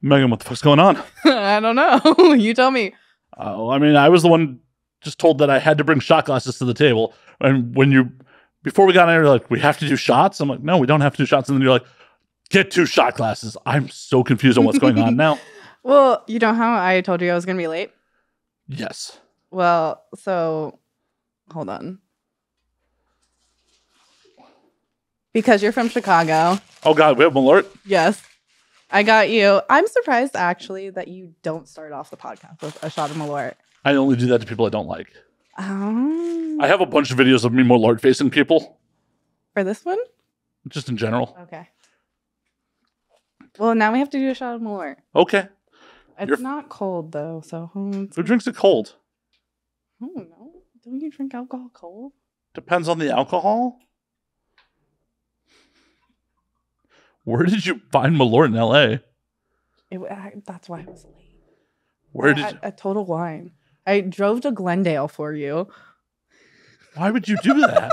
Megan, what the fuck's going on? I don't know. You tell me. I mean, I was the one just told that I had to bring shot glasses to the table. And before we got in, you're like, we have to do shots? I'm like, no, we don't have to do shots. And then you're like, get 2 shot glasses. I'm so confused on what's going on now. Well, you know how I told you I was going to be late? Yes. Well, so hold on. Because you're from Chicago. Oh, God, we have Malort? Yes. I got you. I'm surprised, actually, that you don't start off the podcast with a shot of Malort. I only do that to people I don't like. Oh. I have a bunch of videos of me Malort facing people. For this one? Just in general. Okay. Well, now we have to do a shot of Malort. Okay. It's not cold, though, so... Who drinks it cold? I don't know. Don't you drink alcohol cold? Depends on the alcohol. Where did you find Malort in L.A.? That's why I was late. Where did you... A Total Wine. I drove to Glendale for you. Why would you do that?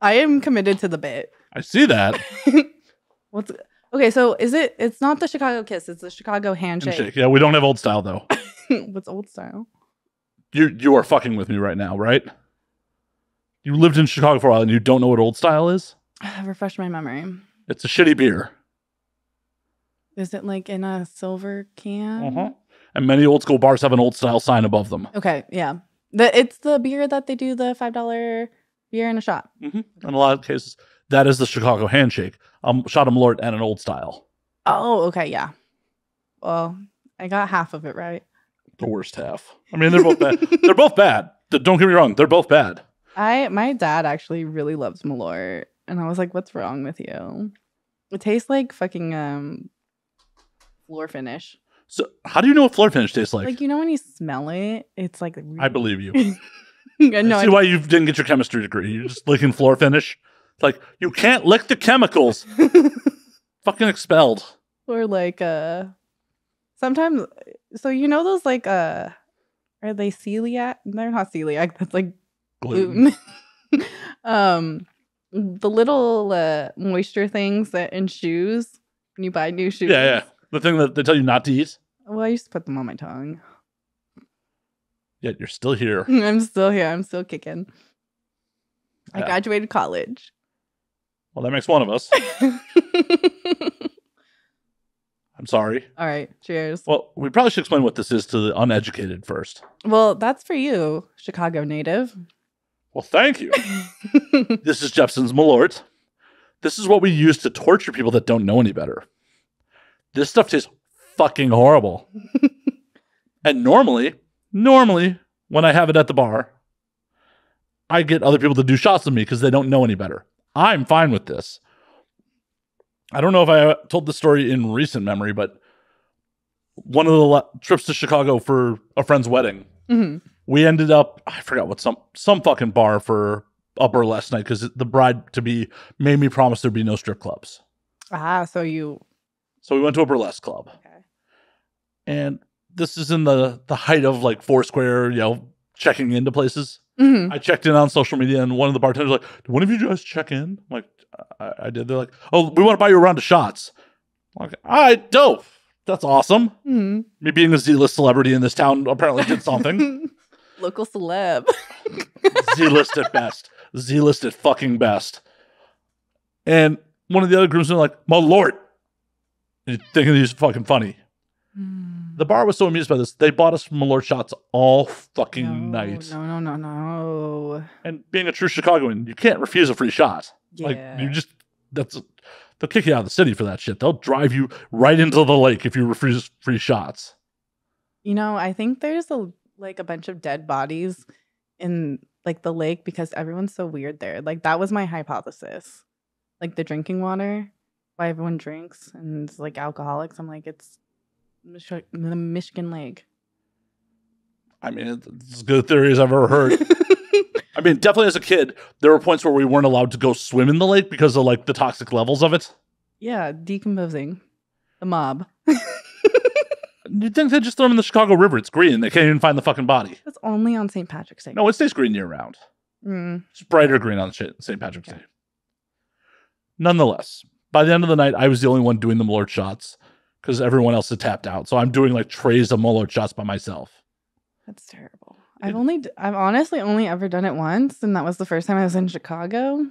I am committed to the bit. I see that. Okay, so it's not the Chicago kiss, it's the Chicago handshake. Yeah, we don't have old style though. What's old style? You are fucking with me right now, right? You lived in Chicago for a while and you don't know what old style is? Refresh my memory. It's a shitty beer. Is it like in a silver can? Uh-huh. And many old school bars have an old style sign above them. Okay, yeah. It's the beer that they do the $5 beer in a shot. Mm-hmm. In a lot of cases, that is the Chicago handshake. Shot of Malort and an old style. Oh, okay, yeah. Well, I got half of it right. The worst half. I mean, they're both bad. They're both bad. Don't get me wrong. They're both bad. My dad actually really loves Malort. And I was like, what's wrong with you? It tastes like fucking floor finish. So how do you know what floor finish tastes like? Like, you know when you smell it, it's like... I believe you. No, I see why you didn't get your chemistry degree. You're just licking floor finish. It's like, you can't lick the chemicals. Fucking expelled. Or like, sometimes... So you know those like, are they celiac? They're not celiac. That's like gluten. The little moisture things that in shoes when you buy new shoes. Yeah. The thing that they tell you not to eat. Well, I used to put them on my tongue. Yet you're still here. I'm still here. I'm still kicking. Yeah. I graduated college. Well, that makes one of us. I'm sorry. All right. Cheers. Well, we probably should explain what this is to the uneducated first. Well, that's for you, Chicago native. Well, thank you. This is Jeppson's Malort. This is what we use to torture people that don't know any better. This stuff tastes fucking horrible. And normally, when I have it at the bar, I get other people to do shots with me because they don't know any better. I'm fine with this. I don't know if I told the story in recent memory, but one of the trips to Chicago for a friend's wedding, we ended up, I forgot what, some fucking bar for a burlesque night because the bride-to-be made me promise there'd be no strip clubs. So we went to a burlesque club. Okay. And this is in the height of like Foursquare, checking into places. I checked in on social media and one of the bartenders was like, did one of you guys check in? I'm like, I did. They're like, oh, we want to buy you a round of shots. I'm like, all right, dope. That's awesome. Me being a Z-list celebrity in this town apparently did something. Local celeb. Z-list at best. Z-list at fucking best. And one of the other groups was like, Malort. And thinking he's fucking funny. The bar was so amused by this, they bought us Malort shots all fucking night. No. And being a true Chicagoan, you can't refuse a free shot. Yeah. Like, they'll kick you out of the city for that shit. They'll drive you right into the lake if you refuse free shots. I think there's a bunch of dead bodies in like the lake because everyone's so weird there. Like that was my hypothesis. Like the drinking water, why everyone drinks and it's like alcoholics. I'm like, it's the Michigan Lake. I mean, it's as good a theory as I've ever heard. I mean, definitely as a kid, there were points where we weren't allowed to go swim in the lake because of like the toxic levels of it. Yeah, decomposing. The mob. You'd think they'd just throw them in the Chicago River. It's green. They can't even find the fucking body. It's only on St. Patrick's Day. No, it stays green year round. It's brighter green on St. Patrick's Day. Nonetheless, by the end of the night, I was the only one doing the Malort shots. because everyone else had tapped out. So I'm doing like trays of Malort shots by myself. That's terrible. I've honestly only ever done it once, and that was the first time I was in Chicago.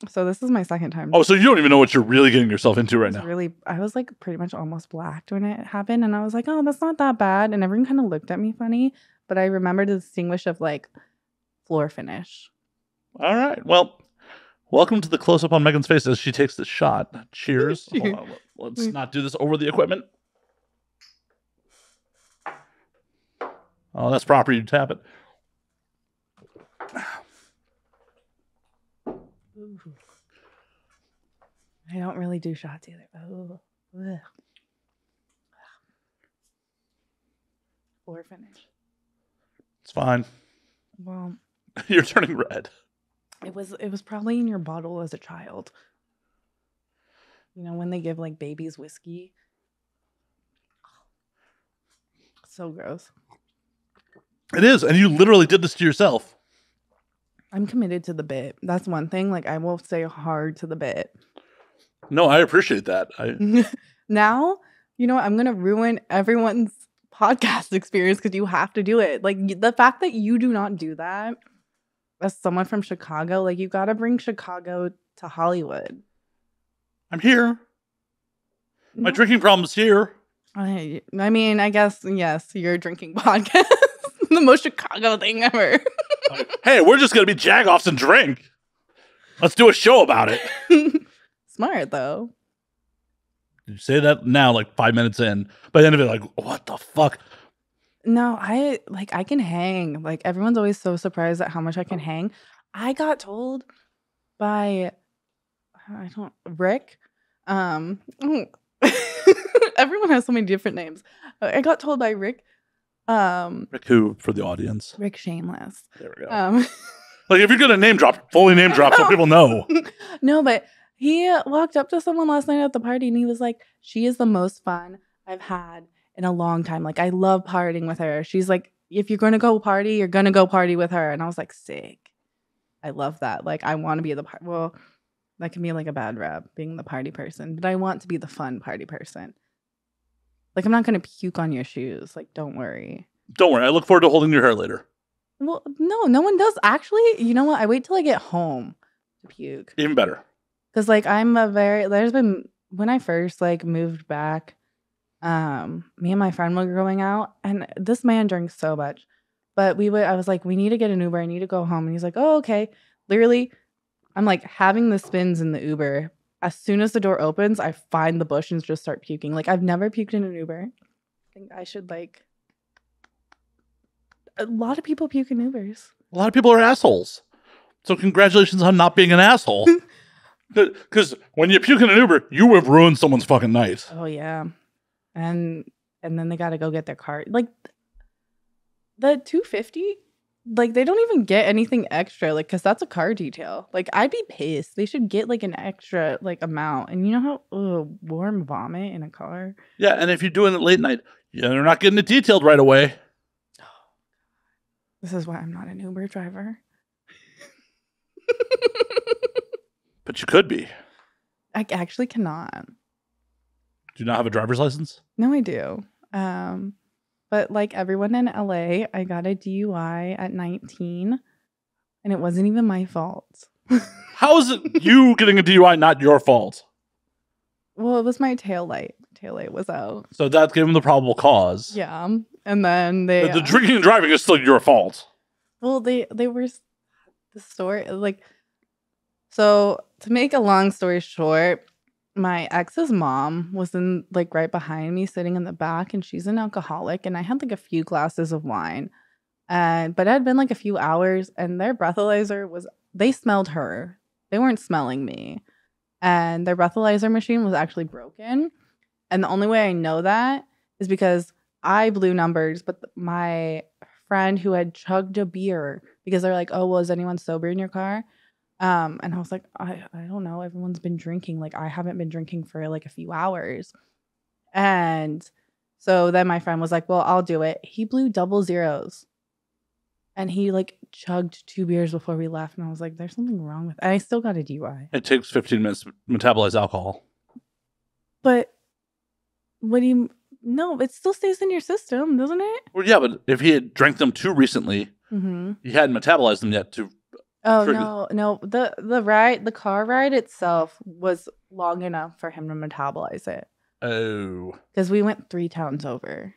So this is my second time. Oh, so you don't even know what you're really getting yourself into right now. I was like pretty much almost blacked when it happened, and I was like, oh, that's not that bad. And everyone kind of looked at me funny, but I remember to distinguish of like floor finish. All right. Well, welcome to the close-up on Megan's face as she takes the shot. Cheers. Hold on. Let's not do this over the equipment. Oh, that's proper. You tap it. Ooh. I don't really do shots either. Oh, ugh. Floor finish. It's fine. Well, you're turning red. It was probably in your bottle as a child. You know, when they give like babies whiskey. So gross. It is, and you literally did this to yourself. I'm committed to the bit. That's one thing. Like, I will stay hard to the bit. No, I appreciate that. Now, you know what? I'm going to ruin everyone's podcast experience because you have to do it. Like, the fact that you do not do that as someone from Chicago, like, you got to bring Chicago to Hollywood. I'm here. My drinking problem's here. I mean, I guess, yes, your drinking podcast. The most Chicago thing ever. Hey, we're just going to be jagoffs and drink. Let's do a show about it. Smart, though. You say that now, like 5 minutes in. By the end of it, like, what the fuck? No, I can hang. Like, everyone's always so surprised at how much I can hang. I got told by, Rick. Everyone has so many different names. I got told by Rick. Rick who for the audience? Rick Shameless. There we go. Like, if you're gonna name drop, fully name drop, so people know. No, but he walked up to someone last night at the party and he was like, "She is the most fun I've had in a long time. Like, I love partying with her. She's like, if you're gonna go party, you're gonna go party with her." And I was like, sick. I love that. Like, I want to be the party. Well, that can be like a bad rap, being the party person, but I want to be the fun party person. Like, I'm not going to puke on your shoes. Like, don't worry. Don't worry. I look forward to holding your hair later. Well, no one does. Actually, you know what? I wait till I get home to puke. Even better. Because, like, when I first, like, moved back, me and my friend were going out, and this man drinks so much. But I was like, we need to get an Uber. I need to go home. And he's like, oh, okay. Literally, I'm, like, having the spins in the Uber. As soon as the door opens, I find the bush and just start puking. Like, I've never puked in an Uber. I think I should, like... A lot of people puke in Ubers. A lot of people are assholes. So congratulations on not being an asshole. Because when you puke in an Uber, you have ruined someone's fucking night. Oh, yeah. And then they got to go get their car. Like, the $250... Like, they don't even get anything extra, like, because that's a car detail. Like, I'd be pissed. They should get, like, an extra, like, amount. And you know how warm vomit in a car? Yeah, and if you're doing it late night, they're not getting it detailed right away. This is why I'm not an Uber driver. But you could be. I actually cannot. Do you not have a driver's license? No, I do. But like everyone in LA, I got a DUI at 19, and it wasn't even my fault. How is it you getting a DUI not your fault? Well, it was my taillight. Taillight was out. So that gave them the probable cause. Yeah. And then they... The drinking and driving is still your fault. Well, they were... The story... Like... So, to make a long story short... My ex's mom was in like right behind me sitting in the back, and she's an alcoholic, and I had like a few glasses of wine, but it had been like a few hours, and their breathalyzer they smelled her. They weren't smelling me, and their breathalyzer machine was actually broken. And the only way I know that is because I blew numbers, but my friend who had chugged a beer, because they're like, oh, well, is anyone sober in your car? And I was like, I don't know. Everyone's been drinking. Like, I haven't been drinking for like a few hours. And so then my friend was like, well, I'll do it. He blew double zeros. And he like chugged 2 beers before we left. And I was like, there's something wrong with it. And I still got a DUI. It takes 15 minutes to metabolize alcohol. But What do you? No, it still stays in your system, doesn't it? Well, yeah, but if he had drank them too recently, Mm-hmm. he hadn't metabolized them yet to. Oh Trigger- no. The car ride itself was long enough for him to metabolize it Oh. because we went 3 towns over.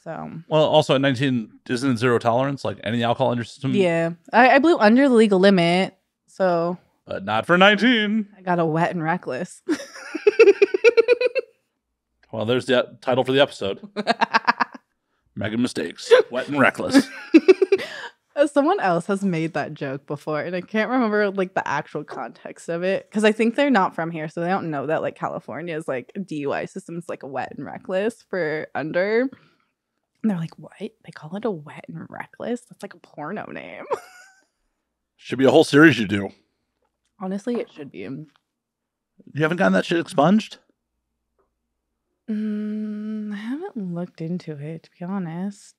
So Well, also at 19, isn't it zero tolerance? Like any alcohol in your system? yeah, I blew under the legal limit, so But not for 19. I got a wet and reckless. Well, there's the title for the episode. Mega mistakes. Wet and reckless. Someone else has made that joke before, and I can't remember like the actual context of it because I think they're not from here, so they don't know that like California's like DUI system's like a wet and reckless for under. And they're like, what? They call it a wet and reckless? That's like a porno name. Should be a whole series you do. Honestly, it should be. You haven't gotten that shit expunged? I haven't looked into it, to be honest.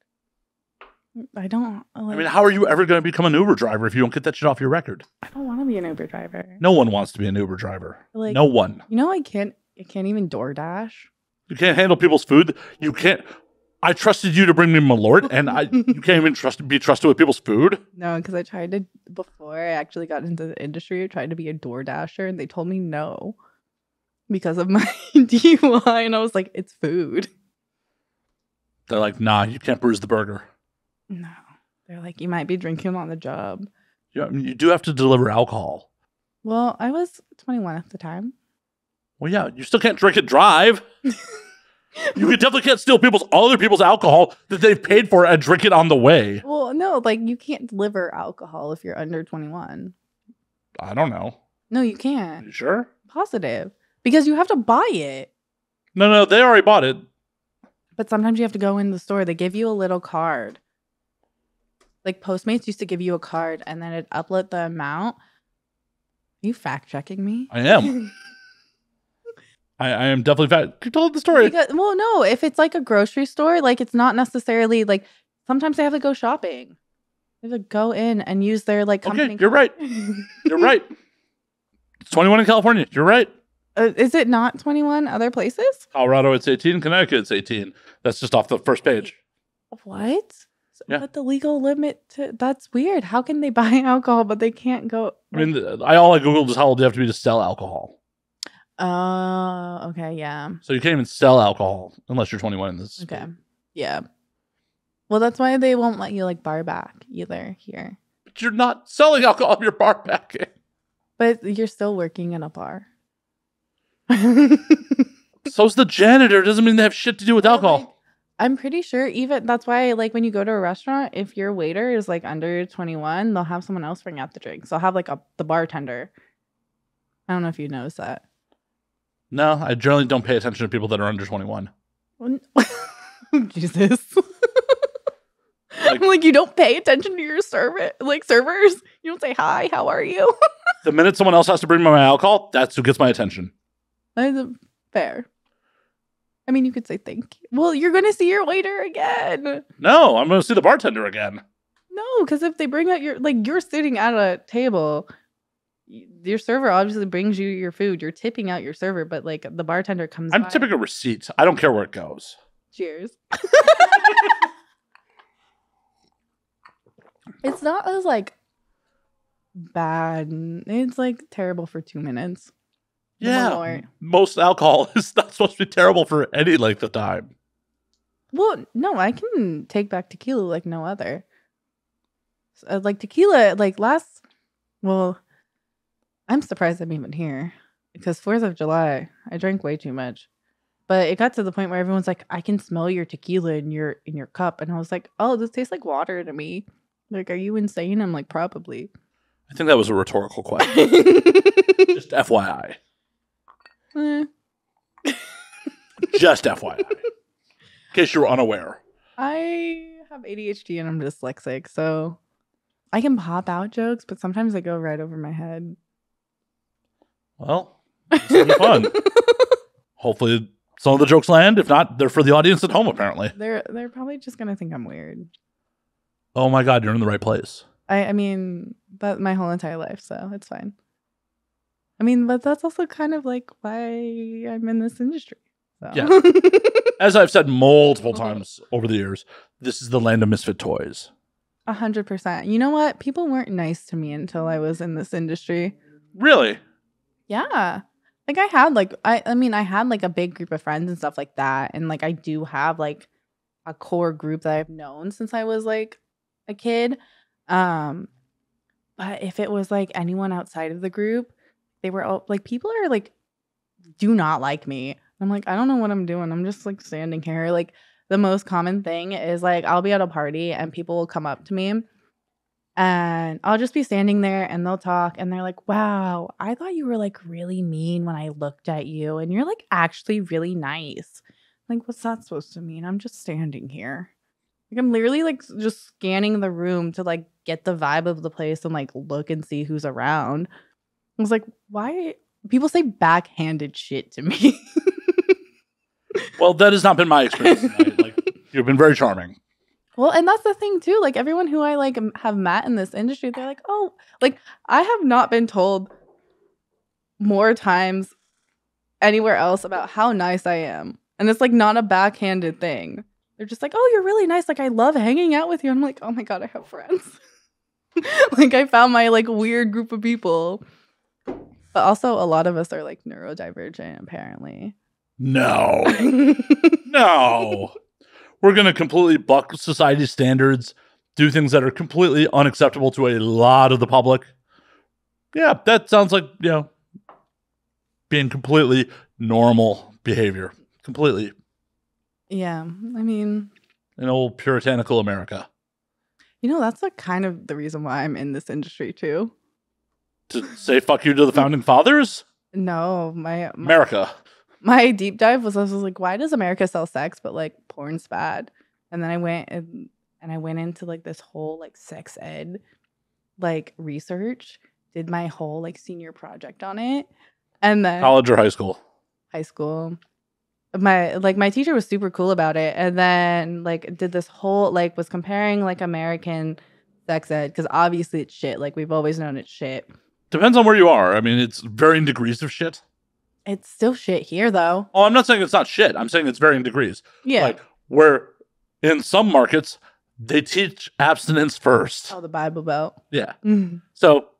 I don't. Like, I mean, how are you ever going to become an Uber driver if you don't get that shit off your record? I don't want to be an Uber driver. No one wants to be an Uber driver. Like, No one. You know, I can't even DoorDash. You can't handle people's food. You can't. I trusted you to bring me Malort, and you can't even be trusted with people's food. No, because I tried to before I actually got into the industry. I tried to be a DoorDasher, and they told me no because of my DUI, and I was like, "It's food." They're like, nah, you can't bruise the burger. No, they're like, "You might be drinking on the job." You do have to deliver alcohol. Well, I was 21 at the time. Well, yeah, you still can't drink and drive. You definitely can't steal other people's alcohol that they've paid for and drink it on the way. Well, no, like you can't deliver alcohol if you're under 21. I don't know. No, you can't. You sure? Positive. Because you have to buy it. No, they already bought it. But sometimes you have to go in the store. They give you a little card. Like Postmates used to give you a card and then it'd upload the amount. Are you fact checking me? I am. I am definitely You told the story. Well, no, if it's like a grocery store, like it's not necessarily like sometimes they have to go shopping. They have to go in and use their like company. Okay, you're right. You're right. It's 21 in California. You're right. Is it not 21 other places? Colorado, it's 18. Connecticut, it's 18. That's just off the first page. What? Yeah. But the legal limit that's weird. How can they buy alcohol but they can't go? I mean, all I Googled is how old you have to be to sell alcohol. Oh, okay, yeah. So you can't even sell alcohol unless you're 21 in this. Okay. Yeah. Well, that's why they won't let you like bar back either here. But you're not selling alcohol. You're bar backing. But you're still working in a bar. So's the janitor. Doesn't mean they have shit to do with alcohol. Like, I'm pretty sure even that's why like when you go to a restaurant, if your waiter is like under 21, they'll have someone else bring out the drinks. They'll have like the bartender. I don't know if you noticed that. No, I generally don't pay attention to people that are under 21. Jesus. I'm like, you don't pay attention to your servers? You don't say, hi, how are you? The minute someone else has to bring me my alcohol, that's who gets my attention. That's fair. I mean, you could say thank you. Well, you're going to see your waiter again. No, I'm going to see the bartender again. No, because if they bring out you're sitting at a table, your server obviously brings you your food. You're tipping out your server, but like the bartender comes I'm by. tipping a receipt. I don't care where it goes. Cheers. It's not as like bad. It's like terrible for 2 minutes. Yeah. Most alcohol is not supposed to be terrible for any length of time. Well, no, I can take back tequila like no other. Like tequila, like I'm surprised I'm even here because 4th of July, I drank way too much. But it got to the point where everyone's like, I can smell your tequila in your cup. And I was like, oh, this tastes like water to me. Like, are you insane? I'm like, probably. I think that was a rhetorical question. Just FYI. Just FYI. In case you were unaware. I have ADHD and I'm dyslexic, so I can pop out jokes, but sometimes they go right over my head. Well, it's gonna be fun. Hopefully some of the jokes land. If not, they're for the audience at home, apparently. They're probably just gonna think I'm weird. Oh my God, you're in the right place. I mean, that my whole entire life, so it's fine. I mean, but that's also kind of like why I'm in this industry. So. Yeah. As I've said multiple times over the years, this is the land of misfit toys. 100%. You know what? People weren't nice to me until I was in this industry. Really? Yeah. Like I had like I mean I had like a big group of friends and stuff like that, and like I do have like a core group that I've known since I was like a kid. But if it was like anyone outside of the group, they were all like, people are like, do not like me. I'm like, I don't know what I'm doing. I'm just like standing here. Like the most common thing is like I'll be at a party and people will come up to me and I'll just be standing there and they'll talk and they're like, wow, I thought you were like really mean when I looked at you and you're like actually really nice. Like, what's that supposed to mean? I'm just standing here. Like I'm literally like just scanning the room to like get the vibe of the place and like look and see who's around. I was like, why people say backhanded shit to me? Well, that has not been my experience tonight. Like, you've been very charming. Well, and that's the thing too. Like everyone who I like have met in this industry, they're like, oh, like I have not been told more times anywhere else about how nice I am. And it's like not a backhanded thing. They're just like, oh, you're really nice. Like I love hanging out with you. I'm like, oh my God, I have friends. Like I found my like weird group of people. But also a lot of us are like neurodivergent, apparently. No. No. We're going to completely buck society's standards, do things that are completely unacceptable to a lot of the public. Yeah, that sounds like, being completely normal behavior. Completely. Yeah, I mean, in old puritanical America. That's like kind of the reason why I'm in this industry too. To say fuck you to the founding fathers? No, America. My deep dive was I was like, why does America sell sex but like porn's bad? And then I went and I went into like this whole like sex ed like research, did my whole like senior project on it. And then college or high school? High school. My teacher was super cool about it, and then like did this whole like was comparing like American sex ed because obviously it's shit. Like we've always known it's shit. Depends on where you are. I mean, it's varying degrees of shit. It's still shit here, though. Oh, I'm not saying it's not shit. I'm saying it's varying degrees. Yeah. Like, where in some markets, they teach abstinence first. Oh, the Bible Belt. Yeah. Mm-hmm. So,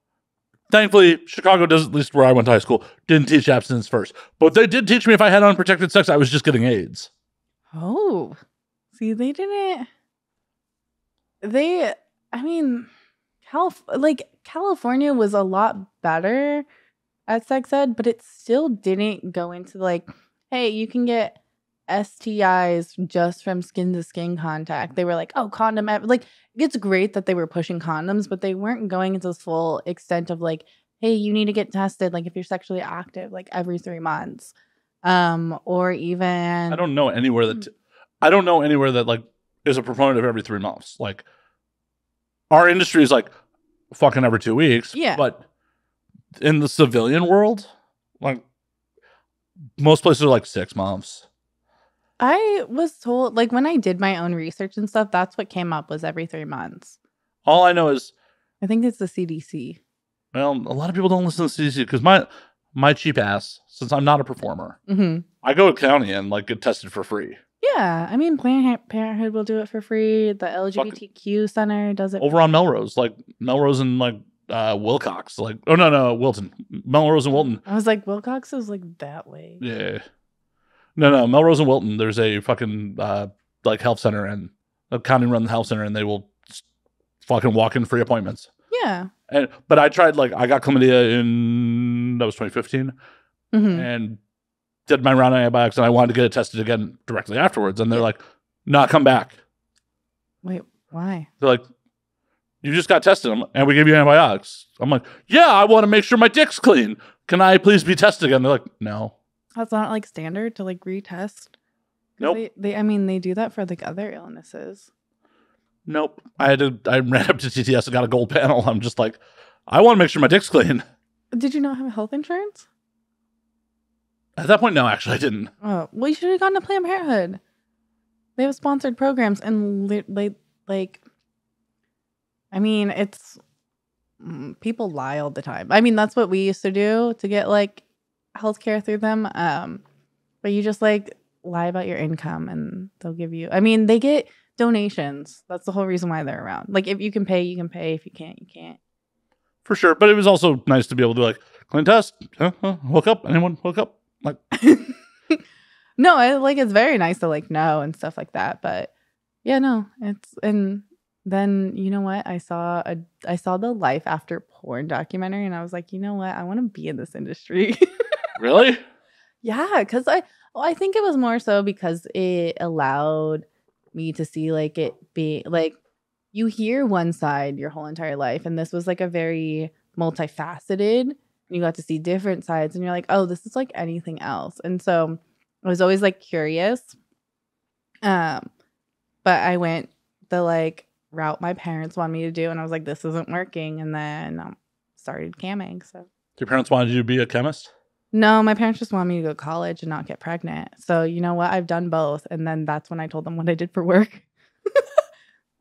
thankfully, Chicago does, at least where I went to high school, didn't teach abstinence first. But they did teach me if I had unprotected sex, I was just getting AIDS. Oh. See, they didn't. California was a lot better at sex ed, but it still didn't go into like, hey, you can get STIs just from skin to skin contact. They were like, oh, condom. Like, it's great that they were pushing condoms, but they weren't going into the full extent of like, hey, you need to get tested. Like, if you're sexually active, like every 3 months, or even. I don't know anywhere that like is a proponent of every 3 months. Like, our industry is like fucking every 2 weeks. Yeah, but in the civilian world, like most places are like 6 months. I was told, like when I did my own research and stuff, that's what came up was every 3 months. All I know is, I think it's the CDC. Well, a lot of people don't listen to the CDC because my cheap ass, since I'm not a performer, I go to county and like get tested for free. Yeah, I mean, Planned Parenthood will do it for free. The LGBTQ Center does it over on Melrose, like Melrose and like Wilcox, like no Wilton, Melrose and Wilton. I was like, Wilcox is like that way. Yeah, no Melrose and Wilton. There's a fucking like health center, and a county run the health center, and they will fucking walk in free appointments. Yeah, but I tried I got chlamydia in that was 2015, and did my round of antibiotics, and I wanted to get it tested again directly afterwards, and they're like, "Nah, come back." Wait, why? They're like, "You just got tested, and we gave you antibiotics." I'm like, "Yeah, I want to make sure my dick's clean. Can I please be tested again?" They're like, "No." That's not like standard to like retest. Nope. They do that for like other illnesses. Nope. I ran up to TTS and got a gold panel. I'm just like, I want to make sure my dick's clean. Did you not have health insurance? At that point, no, actually, I didn't. Oh, well, you should have gone to Planned Parenthood. They have sponsored programs, and like, I mean, it's people lie all the time. I mean, that's what we used to do to get like healthcare through them. But you just like lie about your income and they'll give you. I mean, they get donations. That's the whole reason why they're around. Like if you can pay, you can pay. If you can't, you can't. For sure. But it was also nice to be able to like, clean test. Hook up? Anyone hook up? Like, no, it's very nice to like know and stuff like that. But yeah, no, and then you know what? I saw the Life After Porn documentary, and I was like, you know what? I want to be in this industry. Really? Yeah, because I think it was more so because it allowed me to see like it be like you hear one side your whole entire life, and this was like a very multifaceted. You got to see different sides, and you're like, oh, this is like anything else. And so I was always like curious. But I went the like route my parents wanted me to do, and I was like, this isn't working. And then started camming. So Your parents wanted you to be a chemist? no, my parents just wanted me to go to college and not get pregnant. So you know what? I've done both. And then that's when I told them what I did for work.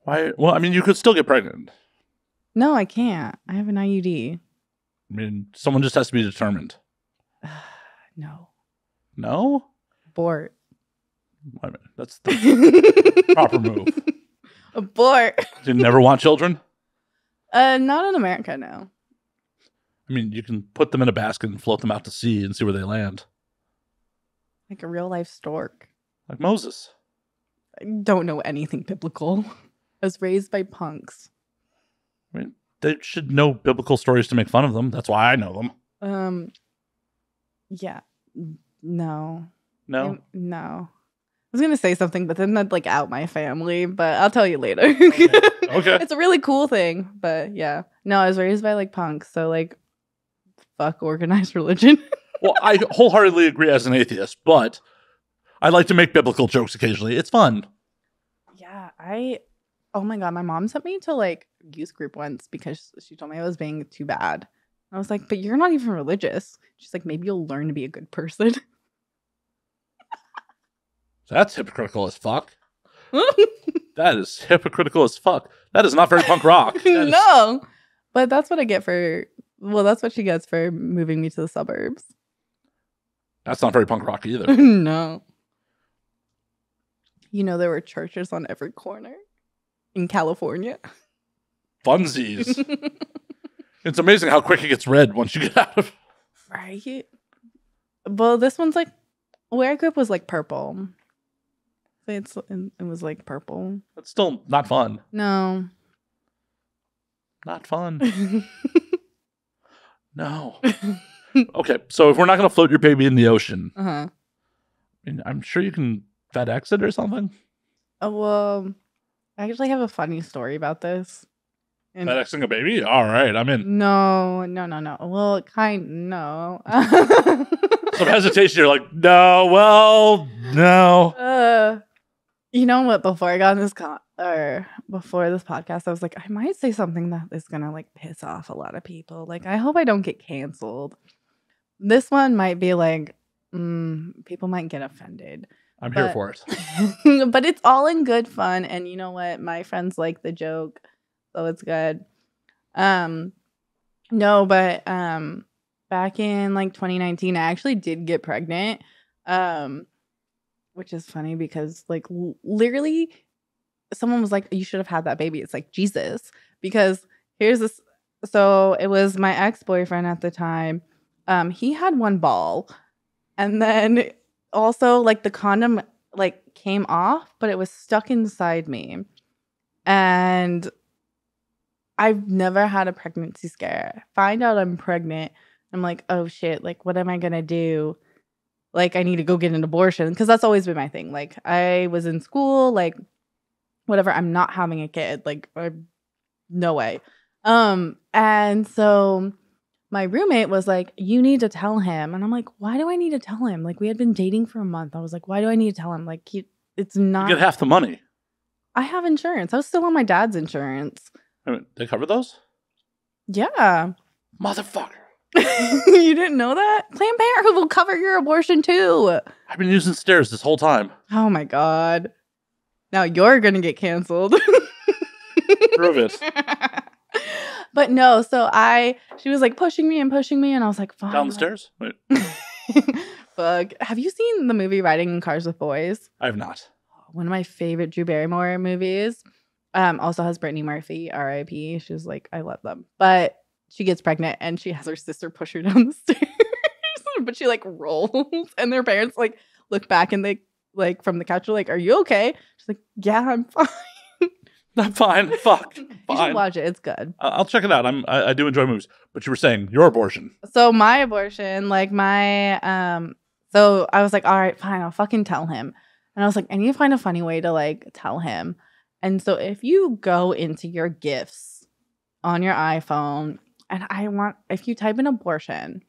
Why? Well, I mean, you could still get pregnant. No, I can't. I have an IUD. I mean, someone just has to be determined. No. No? Abort. Wait a minute. That's the proper move. Abort. Do you never want children? Not in America, no. I mean, you can put them in a basket and float them out to sea and see where they land. Like a real life stork. Like Moses. I don't know anything biblical. I was raised by punks. I mean, they should know biblical stories to make fun of them. That's why I know them. Yeah. No. No? No. I was going to say something, but then that'd like out my family, but I'll tell you later. Okay. It's a really cool thing, but yeah. No, I was raised by like punks, so like fuck organized religion. Well, I wholeheartedly agree as an atheist, but I like to make biblical jokes occasionally. It's fun. Yeah, oh my God, my mom sent me to like youth group once because she told me I was being too bad. I was like, but you're not even religious. She's like, maybe you'll learn to be a good person. That's hypocritical as fuck. That is hypocritical as fuck. That is not very punk rock. No, but that's what I get that's what she gets for moving me to the suburbs. That's not very punk rock either. No. You know, there were churches on every corner in California. Funsies. It's amazing how quick it gets red once you get out of. Right? Well, this one's like, where I grew up was like purple. It was like purple. It's still not fun. No. Not fun. No. Okay, so if we're not going to float your baby in the ocean, I mean, I'm sure you can FedEx it or something. Oh, well, I actually have a funny story about this. And FedExing a baby? All right, I'm in. No. Well, no. Some hesitation. You're like, no, well, no. You know what? Before I got in this before this podcast, I was like, I might say something that is gonna like piss off a lot of people. Like, I hope I don't get canceled. This one might be like, people might get offended. I'm here for it. But it's all in good fun, and you know what? My friends like the joke, so it's good. No, but back in like 2019, I actually did get pregnant. Which is funny because like literally someone was like, you should have had that baby. It's like, Jesus. Because here's this. So it was my ex-boyfriend at the time. He had one ball. And then also like the condom like came off, but it was stuck inside me. And I've never had a pregnancy scare. Find out I'm pregnant. I'm like, oh shit, like what am I gonna do? Like, I need to go get an abortion because that's always been my thing. Like, I was in school, like, whatever. I'm not having a kid. Like, no way. And so my roommate was like, you need to tell him. And I'm like, why do I need to tell him? Like, we had been dating for a month. I was like, why do I need to tell him? Like, it's not. You get half the money. I have insurance. I was still on my dad's insurance. I mean, they cover those? Yeah. Motherfucker. You didn't know that? Planned Parenthood will cover your abortion too. I've been using stairs this whole time. Oh my God. Now you're going to get canceled. Prove it. But no, so she was like pushing me, and I was like, fine. Down the stairs? Wait. Fuck. Have you seen the movie Riding in Cars with Boys? I have not. One of my favorite Drew Barrymore movies. Also has Brittany Murphy, R.I.P. She was like, I love them. But she gets pregnant and she has her sister push her down the stairs. But she like rolls, and their parents like look back and they like from the couch are like, are you okay? She's like, yeah, I'm fine. I'm fine. Fuck. You Fine. should watch it. It's good. I'll check it out. I do enjoy movies. But you were saying your abortion. So my abortion, like my so I was like, all right, fine, I'll fucking tell him. And I was like, I need to find a funny way to like tell him. And so if you go into your gifts on your iPhone, and if you type in abortion,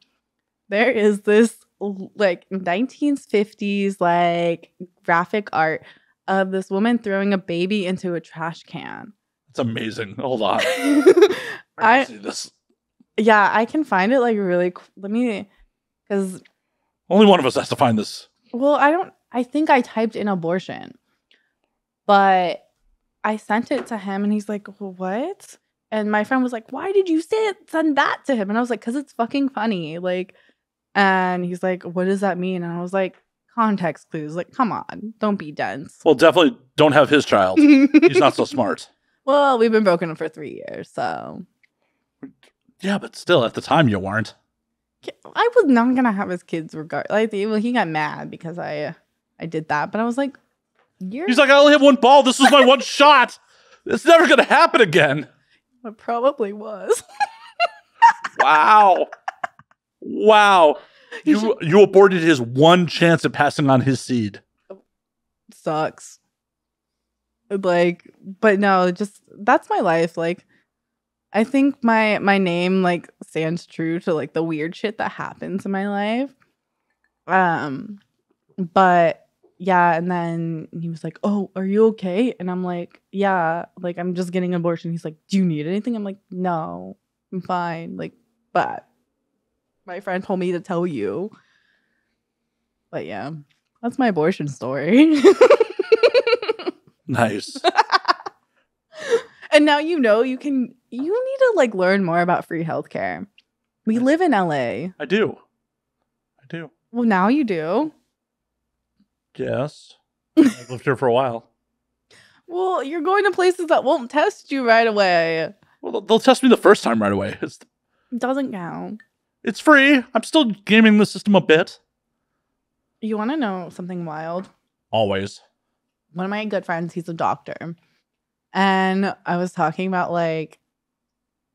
there is this like 1950s like graphic art of this woman throwing a baby into a trash can. It's amazing. Hold on. I see this. Yeah, I can find it like really. Because Only one of us has to find this. well, I think I typed in abortion, but I sent it to him, and he's like, "What?" And my friend was like, "Why did you send that to him?" And I was like, "Cause it's fucking funny." Like, and he's like, "What does that mean?" And I was like, "Context clues." Like, come on, don't be dense. Well, definitely don't have his child. He's not so smart. Well, we've been broken up for 3 years, so Yeah, but still, at the time, you weren't. I was not gonna have his kids regard. Like, well, he got mad because I did that, but I was like, He's like, I only have one ball. This was my one shot. It's never going to happen again. It probably was. Wow. Wow. You aborted his one chance at passing on his seed. Sucks. Like, but no, just that's my life. Like, I think my name like stands true to like the weird shit that happens in my life. But yeah, and then he was like, "Oh, are you okay?" And I'm like, "Yeah, like I'm just getting an abortion." He's like, "Do you need anything?" I'm like, "No, I'm fine." Like, but my friend told me to tell you. But yeah, that's my abortion story. Nice. And now you need to like learn more about free healthcare. We live in LA. I do. Well, now you do. Yes. I've lived here for a while. Well, you're going to places that won't test you right away. Well, they'll test me the first time right away. Doesn't count. It's free. I'm still gaming the system a bit. You want to know something wild? Always. One of my good friends, he's a doctor. And I was talking about like,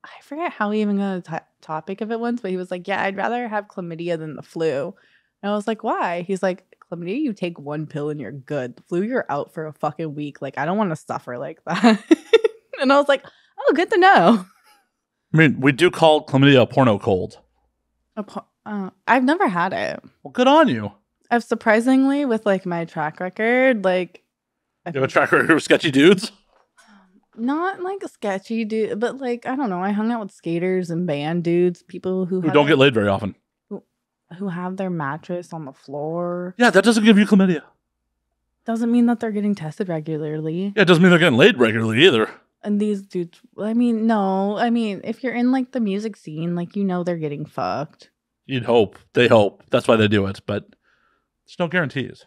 I forget how we even got a topic of it once, but he was like, yeah, I'd rather have chlamydia than the flu. And I was like, why? He's like, chlamydia, you take one pill and you're good. The flu, you're out for a fucking week. Like, I don't want to suffer like that. And I was like, oh, good to know. I mean, we do call chlamydia a porno cold. I've never had it. Well, good on you. I've surprisingly, with like my track record, like You have a track record of sketchy dudes? not like a sketchy dude, but like I don't know. I hung out with skaters and band dudes, people who Don't get laid very often. who have their mattress on the floor. Yeah, that doesn't give you chlamydia. Doesn't mean that they're getting tested regularly. Yeah, it doesn't mean they're getting laid regularly either. And these dudes, I mean, no. I mean, if you're in like the music scene, like they're getting fucked. You'd hope. They hope. That's why they do it. But there's no guarantees.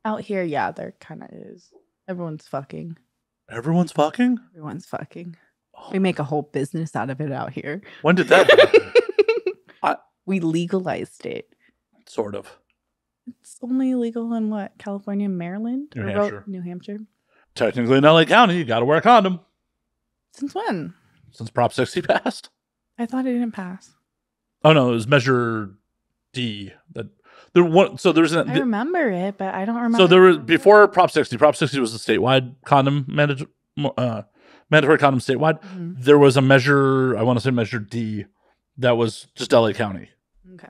Out here, yeah, there kind of is. Everyone's fucking. Everyone's fucking? Everyone's fucking. Oh. We make a whole business out of it out here. When did that happen? We legalized it. Sort of. It's only illegal in what? California, Maryland? New Or Hampshire. New Hampshire. Technically in LA County, you got to wear a condom. Since when? Since Prop 60 passed. I thought it didn't pass. Oh no, it was Measure D. So there's I remember it, but I don't remember. So there was before Prop 60. Prop 60 was the statewide condom mandatory condom statewide. Mhm. There was a measure. I want to say Measure D, that was just LA County. Okay.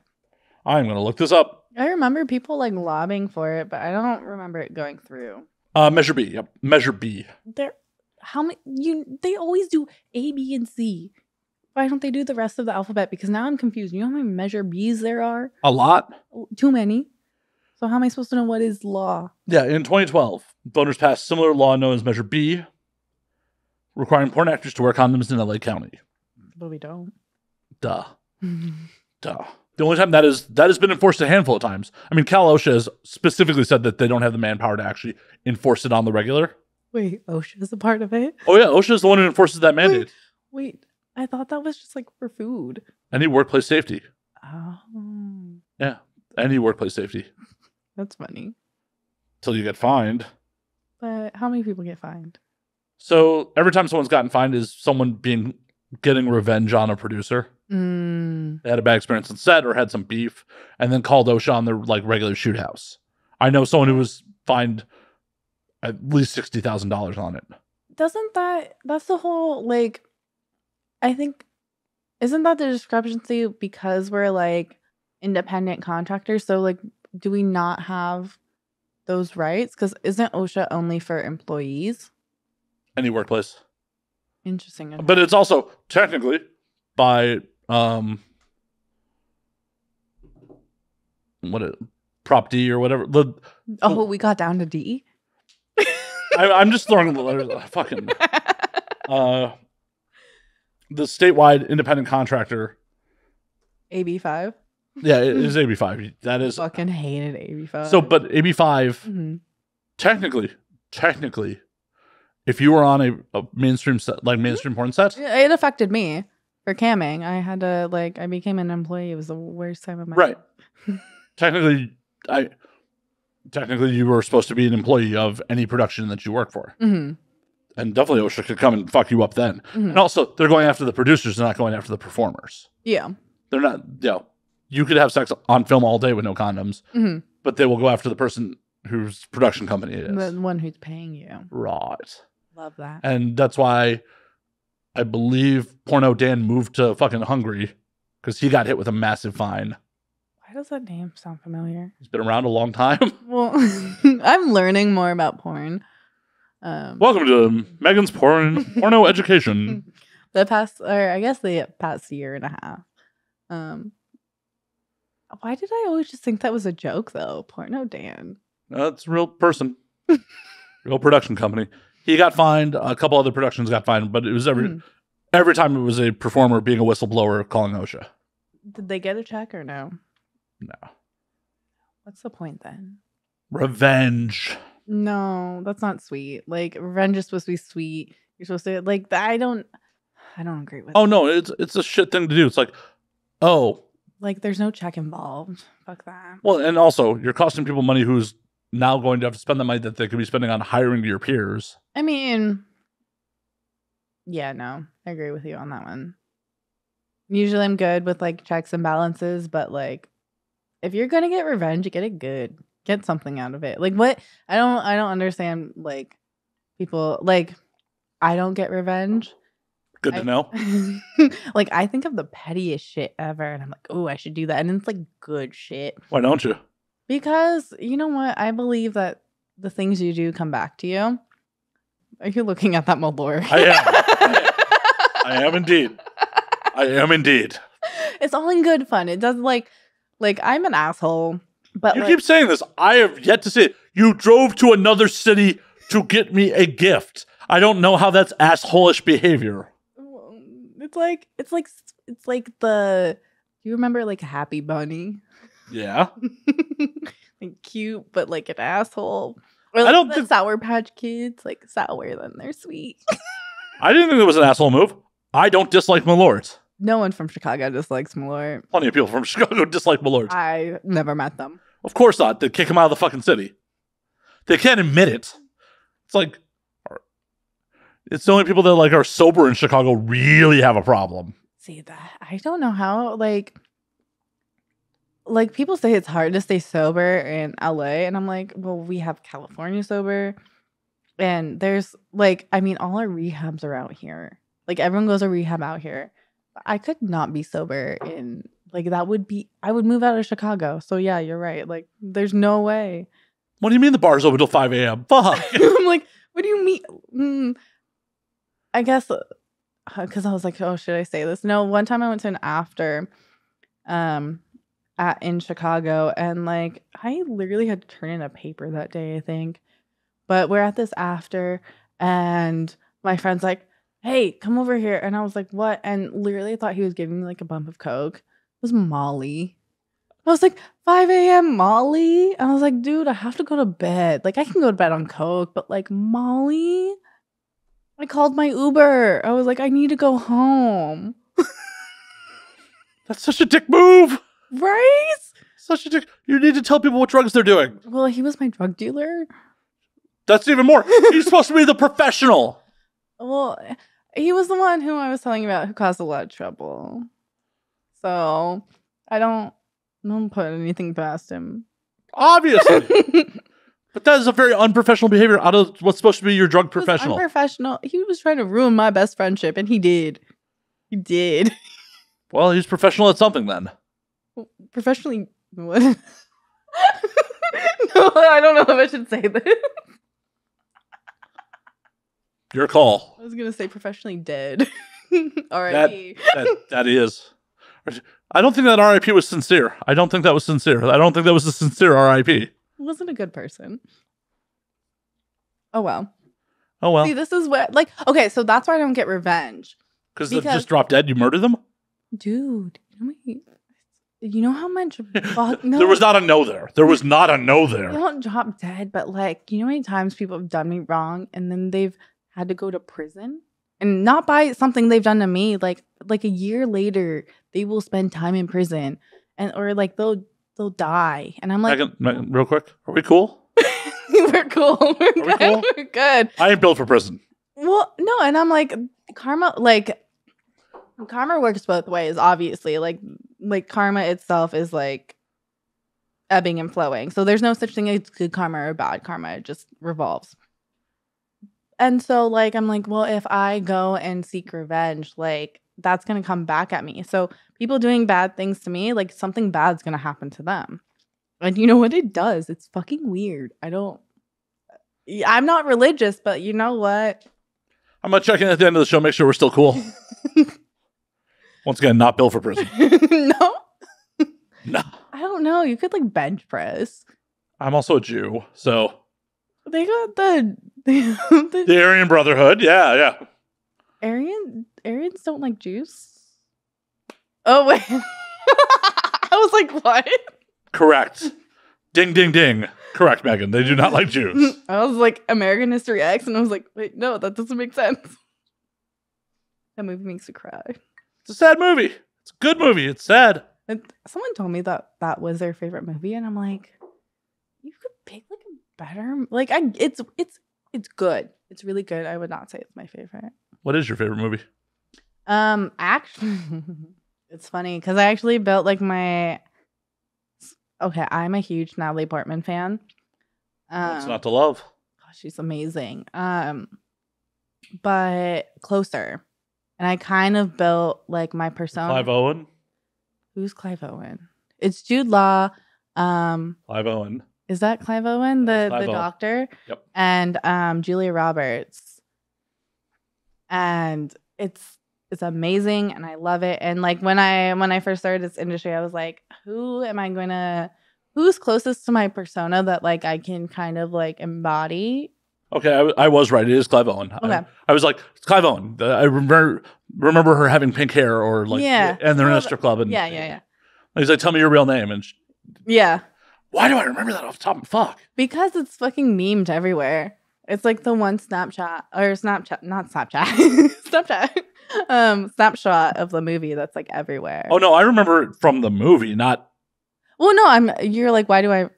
I'm gonna look this up. I remember people like lobbying for it, but I don't remember it going through. Measure B. Yep. Measure B. They always do A, B, and C. Why don't they do the rest of the alphabet? Because now I'm confused. You know how many Measure B's there are? A lot. Too many. So how am I supposed to know what is law? Yeah. In 2012, voters passed similar law known as Measure B, requiring porn actors to wear condoms in LA County. But we don't. Duh. Duh. The only time that has been enforced a handful of times. I mean, Cal OSHA has specifically said that they don't have the manpower to actually enforce it on the regular. Wait, OSHA is a part of it? Oh yeah, OSHA is the one who enforces that mandate. Wait, I thought that was just like for food. Any workplace safety. Oh. Yeah, any workplace safety. That's funny. Till you get fined. But how many people get fined? So every time someone's gotten fined is someone getting revenge on a producer. They had a bad experience on set or had some beef and then called OSHA on their like regular shoot house. I know someone who was fined at least $60,000 on it. That's the whole, like, I think, isn't that the discrepancy because we're like independent contractors? So like, do we not have those rights? Because isn't OSHA only for employees? Any workplace. Interesting. Okay. But it's also technically by Prop D or whatever. We got down to D. I'm just throwing fucking the statewide independent contractor. AB5. Yeah, it is AB5. That is fucking hated AB5. So, but AB5, technically, if you were on a mainstream set, like mainstream porn set, it affected me. For camming, I had to I became an employee. It was the worst time of my life. Right. Technically, you were supposed to be an employee of any production that you work for. Mm-hmm. And definitely OSHA could come and fuck you up then. Mm-hmm. And also, they're going after the producers, they're not going after the performers. Yeah. They're not, you could have sex on film all day with no condoms, but they will go after the person whose production company it is. The one who's paying you. Right. Love that. And that's why I believe Porno Dan moved to fucking Hungary because he got hit with a massive fine. Why does that name sound familiar? He's been around a long time. Well, I'm learning more about porn. Welcome to Megan's Porno Education. The past year and a half. Why did I always just think that was a joke though? Porno Dan. That's a real person. Real production company. He got fined. A couple other productions got fined, but it was every time it was a performer being a whistleblower calling OSHA. Did they get a check or no? No. What's the point then? Revenge. No, that's not sweet. Like, revenge is supposed to be sweet. You're supposed to like that. I don't agree with. Oh no, it's a shit thing to do. It's like, like there's no check involved. Fuck that. Well, and also you're costing people money who's now going to have to spend the money that they could be spending on hiring your peers. I mean, yeah, no, I agree with you on that one. Usually I'm good with like checks and balances, but like if you're gonna get revenge, you get it good. Get something out of it. Like what? I don't understand like people like I don't get revenge. Good to know. Like I think of the pettiest shit ever and I'm like, oh, I should do that. And it's like good shit. Why don't you? Because you know what? I believe that the things you do come back to you. Are you looking at that Malort? I am. I am indeed. I am indeed. It's all in good fun. It doesn't like I'm an asshole, but you keep saying this. I have yet to see it. You drove to another city to get me a gift. I don't know how that's asshole-ish behavior. It's like the. Do you remember like Happy Bunny? Yeah. Like cute, but like an asshole. Or like I don't the Sour Patch Kids, like sour, then they're sweet. I didn't think it was an asshole move. I don't dislike Malort. No one from Chicago dislikes Malort. Plenty of people from Chicago dislike Malort. I never met them. Of course not. They kick him out of the fucking city. They can't admit it. It's like, it's the only people that like are sober in Chicago really have a problem. See that? I don't know how, like people say it's hard to stay sober in LA, and I'm like, well, we have California sober, and there's like, I mean, all our rehabs are out here. Like everyone goes to rehab out here. I could not be sober in like that would be. I would move out of Chicago. So yeah, you're right. Like there's no way. What do you mean the bar's open till 5 a.m.? Fuck. I'm like, what do you mean? I guess because I was like, oh, should I say this? No, one time I went to an after, in Chicago, and like I literally had to turn in a paper that day, I think. But we're at this after, and my friend's like, hey, come over here. And I was like, what? And literally I thought he was giving me like a bump of coke. It was Molly. I was like, 5 a.m. Molly? And I was like, dude, I have to go to bed. Like, I can go to bed on coke, but like, Molly? I called my Uber. I was like, I need to go home. That's such a dick move. Right? Such a dick. You need to tell people what drugs they're doing. Well, he was my drug dealer. That's even more. He's supposed to be the professional. Well, he was the one who I was telling you about who caused a lot of trouble. So I don't put anything past him. Obviously. But that is a very unprofessional behavior out of what's supposed to be your drug professional. Unprofessional. He was trying to ruin my best friendship, and he did. He did. Well, he's professional at something then. Professionally, what? No, I don't know if I should say this. Your call. I was gonna say professionally dead. R.I.P. That is. I don't think that R.I.P. was sincere. I don't think that was sincere. I don't think that was a sincere R.I.P. Wasn't a good person. Oh well. Oh well. See, this is what okay, so that's why I don't get revenge. Because they just dropped dead, you murder them? Dude, you know how much fuck no. There was not a no there. There was not a no there. They don't drop dead, but like, you know how many times people have done me wrong and then they've had to go to prison? And not by something they've done to me, like a year later, they will spend time in prison or like they'll die. And I'm like, Megan, real quick, are we cool? We're cool. We're good. Cool? We're good. I ain't built for prison. Well, no, and I'm like, karma works both ways, obviously. Like karma itself is like ebbing and flowing. So there's no such thing as good karma or bad karma. It just revolves. And so like, I'm like, well, if I go and seek revenge, like that's going to come back at me. So people doing bad things to me, like something bad's going to happen to them. And you know what it does? It's fucking weird. I'm not religious, but you know what? I'm going to check in at the end of the show, make sure we're still cool. Once again, not built for prison. No? No. I don't know. You could like bench press. I'm also a Jew, so. They got the Aryan Brotherhood. Yeah. Aryans don't like Jews? Oh, wait. I was like, what? Correct. Ding, ding, ding. Correct, Megan. They do not like Jews. I was like, American History X, and I was like, wait, no, that doesn't make sense. That movie makes me cry. It's a sad movie. It's a good movie. It's sad. Someone told me that was their favorite movie, and I'm like, you could pick like a better, like it's good. It's really good. I would not say it's my favorite. What is your favorite movie? Actually, it's funny because I actually built like my. Okay, I'm a huge Natalie Portman fan. What's not to love? Gosh, she's amazing. But Closer, and I kind of built like my persona. Clive Owen. Who's Clive Owen? It's Jude Law. Clive Owen. Is that Clive Owen, the Clive Owen. doctor? Yep. And Julia Roberts. And it's amazing and I love it. And like when I first started this industry, I was like, who's closest to my persona that like I can kind of like embody? Okay, I was right. It is Clive Owen. Okay. I was like, it's Clive Owen. I remember her having pink hair or like, and they're in a strip club. And yeah. He's like, tell me your real name. And yeah. Why do I remember that off the top? Fuck. Because it's fucking memed everywhere. It's like the one Snapchat snapshot of the movie that's like everywhere. Oh no, I remember it from the movie, not. Well, no, you're like, why do I?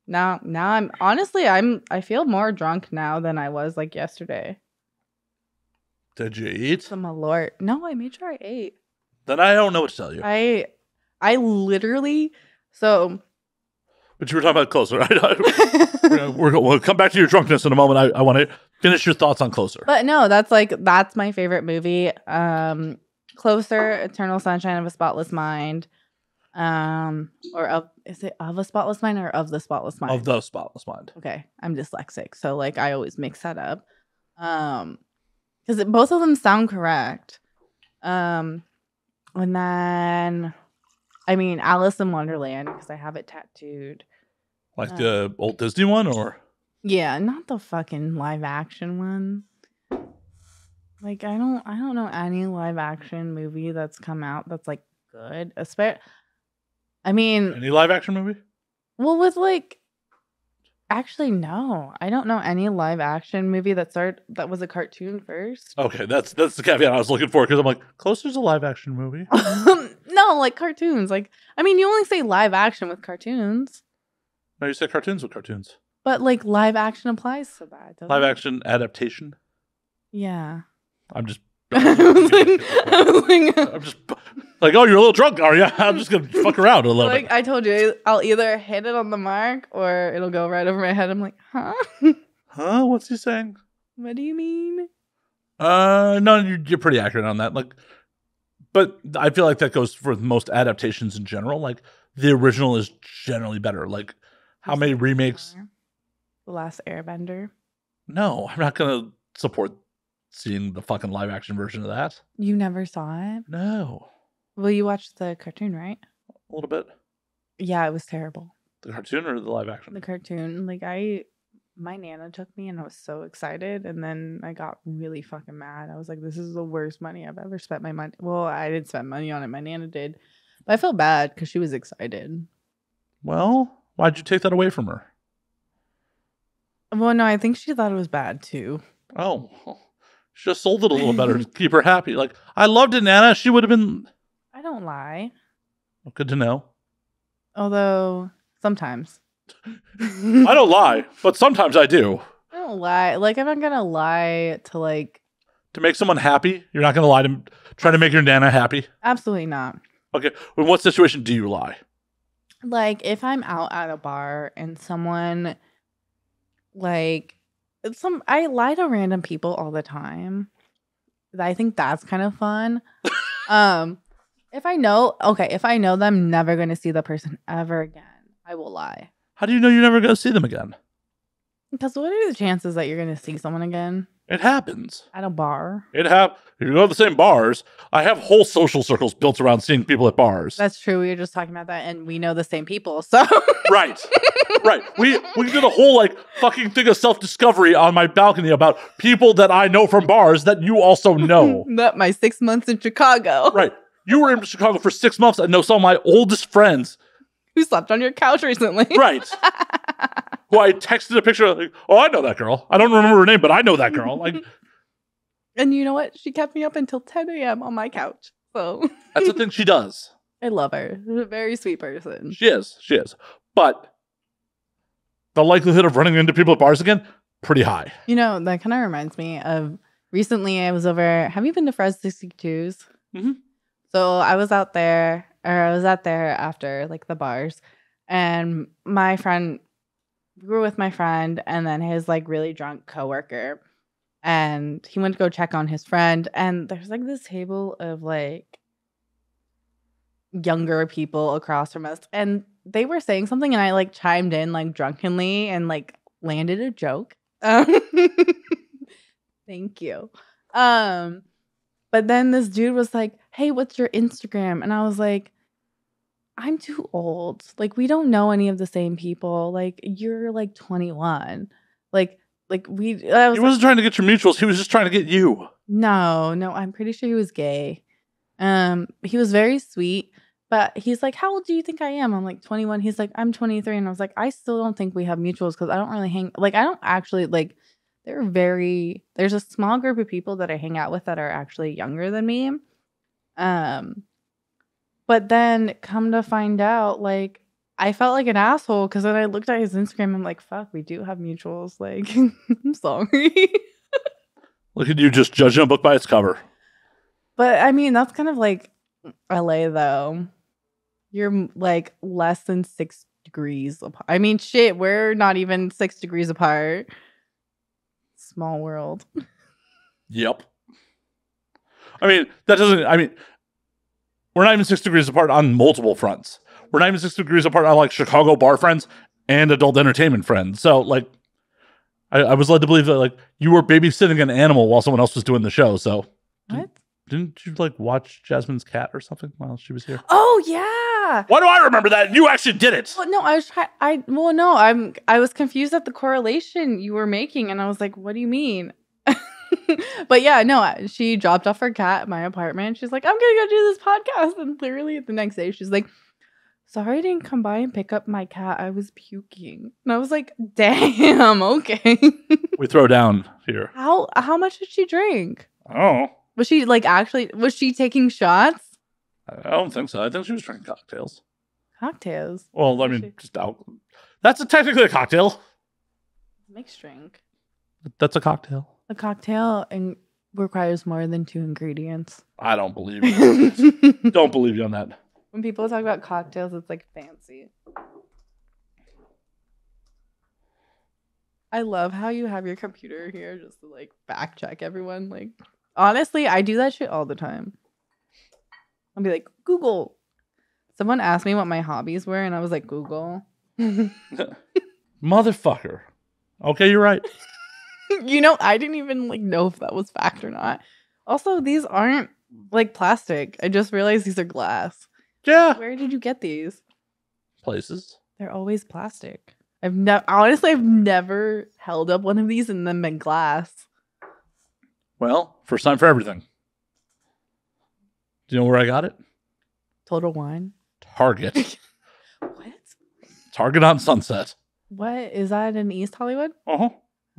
Now I'm honestly I feel more drunk now than I was like yesterday. Did you eat? Some Malort. No, I made sure I ate. Then I don't know what to tell you. I literally so. But you were talking about Closer. We'll come back to your drunkenness in a moment. I want to finish your thoughts on Closer. But no, that's my favorite movie. Closer, Eternal Sunshine of a Spotless Mind. Is it Of a Spotless Mind or Of the Spotless Mind? Of the Spotless Mind. Okay, I'm dyslexic, so like I always mix that up. Because both of them sound correct. And then, I mean, Alice in Wonderland because I have it tattooed. Like the old Disney one, or? Yeah, not the fucking live action one. Like I don't know any live action movie that's come out that's like good. I mean, Any live action movie? well, with like actually no, I don't know any live action movie that was a cartoon first. Okay, that's the caveat I was looking for because I'm like, Closer's a live action movie. No, like cartoons. Like I mean, you only say live action with cartoons, No, you said cartoons with cartoons. but like live action applies to that. Doesn't Live it? action adaptation. Yeah. I'm just. I was like, I'm just like, oh, you're a little drunk, are you? I'm just gonna fuck around a little like bit. I told you, I'll either hit it on the mark or it'll go right over my head. I'm like, huh? Huh? What's he saying? What do you mean? No, you're pretty accurate on that. Like, but I feel like that goes for most adaptations in general. Like, the original is generally better. Like, how many remakes? The Last Airbender. No, I'm not gonna support seeing the fucking live action version of that. You never saw it? No, Well, you watched the cartoon, right? a little bit. Yeah, it was terrible. The cartoon or the live action? The cartoon, like my nana took me and I was so excited, and then I got really fucking mad. I was like, this is the worst money I've ever spent my money. Well, I didn't spend money on it. My nana did. But I felt bad because she was excited. Well, why'd you take that away from her? Well, no, I think she thought it was bad too. Oh, she just sold it a little better to keep her happy. Like, I loved it, Nana. She would have been. I don't lie. Good to know. Although sometimes. I don't lie, but sometimes I do. I don't lie. Like, I'm not gonna lie to like. To make someone happy, you're not going to lie to try to make your Nana happy. Absolutely not. Okay, in what situation do you lie? Like, if I'm out at a bar and someone, like, I lie to random people all the time. I think that's kind of fun. If I know them, never going to see the person ever again, I will lie. How do you know you're never going to see them again? Because what are the chances that you're going to see someone again It happens. at a bar? You go to the same bars. I have whole social circles built around seeing people at bars. That's true. We were just talking about that, and we know the same people. So Right. We did a whole like fucking thing of self-discovery on my balcony about people that I know from bars that you also know. Not my 6 months in Chicago. Right. You were in Chicago for 6 months and know some of my oldest friends. Who slept on your couch recently? Right. Who I texted a picture of, like, oh, I know that girl. I don't remember her name, but I know that girl. Like, and you know what? She kept me up until 10 a.m. on my couch. So that's the thing she does. I love her. She's a very sweet person. She is. But the likelihood of running into people at bars again, pretty high. You know, that kind of reminds me of recently I was over. Have you been to Fres 62s? Mm-hmm. So I was out there after like the bars, and my friend, we were with my friend and then his like really drunk coworker, and he went to go check on his friend, and there's like this table of like younger people across from us, and they were saying something, and I like chimed in like drunkenly and like landed a joke. Thank you. But then this dude was like, hey, what's your Instagram? And I was like, I'm too old. Like, we don't know any of the same people. Like, you're like 21. He wasn't trying to get your mutuals. He was just trying to get you. No, I'm pretty sure he was gay. He was very sweet, but he's like, how old do you think I am? I'm like 21. He's like, I'm 23. And I was like, I still don't think we have mutuals because I don't really I don't actually like, there's a small group of people that I hang out with that are actually younger than me. But then come to find out, like, I felt like an asshole because then I looked at his Instagram. I'm like, fuck, we do have mutuals. Like, I'm sorry. Look at you just judging a book by its cover. But I mean, that's kind of like LA though. You're like less than 6 degrees apart. I mean, shit, we're not even 6 degrees apart. Small world. Yep. We're not even 6 degrees apart on multiple fronts. We're not even 6 degrees apart on like Chicago bar friends and adult entertainment friends. So like, I was led to believe that like you were babysitting an animal while someone else was doing the show. So What? Didn't you like watch Jasmine's cat or something while she was here? Oh yeah. Why do I remember that? You actually did it. Well, no, I was confused at the correlation you were making, and I was like, what do you mean? But yeah, no, she dropped off her cat at my apartment. She's like, I'm gonna go do this podcast. And literally the next day, she's like, sorry I didn't come by and pick up my cat. I was puking. And I was like, damn, okay. We throw down here. How much did she drink? Oh, Was she like was she taking shots? I don't think so. I think she was drinking cocktails. Cocktails. Well, I mean, just alcohol. That's technically a cocktail. Mixed drink. That's a cocktail. A cocktail requires more than 2 ingredients. I don't believe you. Don't believe you on that. When people talk about cocktails, it's like fancy. I love how you have your computer here just to like fact check everyone. Like, honestly, I do that shit all the time. I'll be like, Google. Someone asked me what my hobbies were, and I was like, Google. Motherfucker. Okay, you're right. You know, I didn't even like know if that was fact or not. Also, these aren't like plastic. I just realized these are glass. Yeah. Where did you get these? Places. They're always plastic. I've never held up one of these and then been glass. Well, first time for everything. Do you know where I got it? Total Wine. Target. What? Target on Sunset. What is that in East Hollywood? Uh-huh.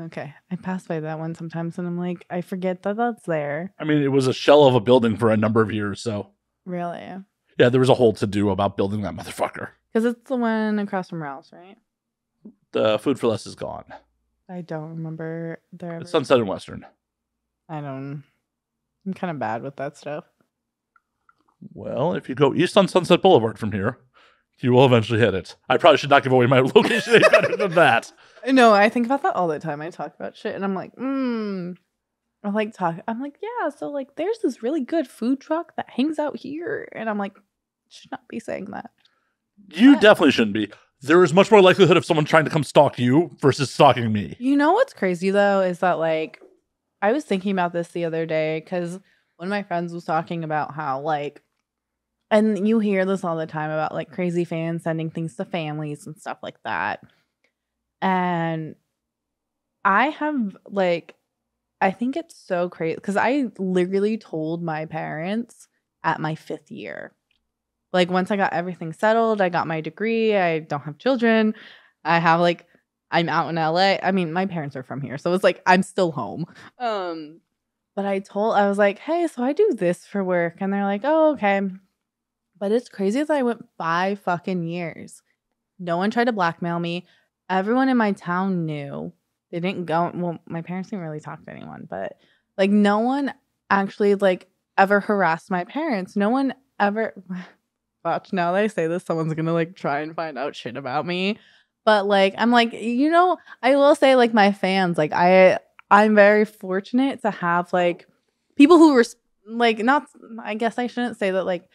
Okay, I pass by that one sometimes, and I'm like, I forget that that's there. I mean, it was a shell of a building for a number of years, so. Really? Yeah, there was a whole to-do about building that motherfucker. Because it's the one across from Ralph's, right? The Food for Less is gone. I don't remember there. It's Sunset and Western. I'm kind of bad with that stuff. Well, if you go east on Sunset Boulevard from here, you will eventually hit it. I probably should not give away my location any better than that. No, I think about that all the time. I talk about shit, and I'm like, I'm like, yeah, so like there's this really good food truck that hangs out here. And I'm like, should not be saying that. You definitely shouldn't be. There is much more likelihood of someone trying to come stalk you versus stalking me. You know what's crazy though is that like I was thinking about this the other day because one of my friends was talking about how like, and you hear this all the time about like crazy fans sending things to families and stuff like that. And I have like, I think it's so crazy because I literally told my parents at my 5th year. Like once I got everything settled, I got my degree, I don't have children. I have like, I'm out in LA. I mean, my parents are from here. So it's like, I'm still home. But I was like, hey, so I do this for work. And they're like, oh, okay. But it's crazy that I went 5 fucking years. No one tried to blackmail me. Everyone in my town knew. They didn't go. Well, my parents didn't really talk to anyone, but like no one actually like ever harassed my parents. No one ever. Watch, now that I say this, someone's gonna like try and find out shit about me. But like, I'm like, you know, I will say like my fans, like I'm very fortunate to have like people who were like not. I guess I shouldn't say that like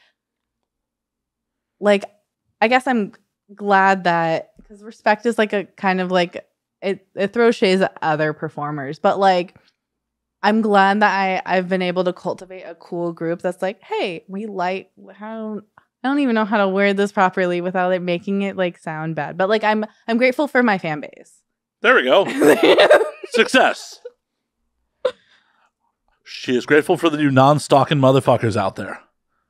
I guess I'm glad that because respect is like a kind of like it throws shades at other performers, but like I'm glad that I've been able to cultivate a cool group that's like, hey, we like how I don't even know how to word this properly without it making it like sound bad, but like I'm grateful for my fan base. There we go. Success. She is grateful for the new non-stalking motherfuckers out there.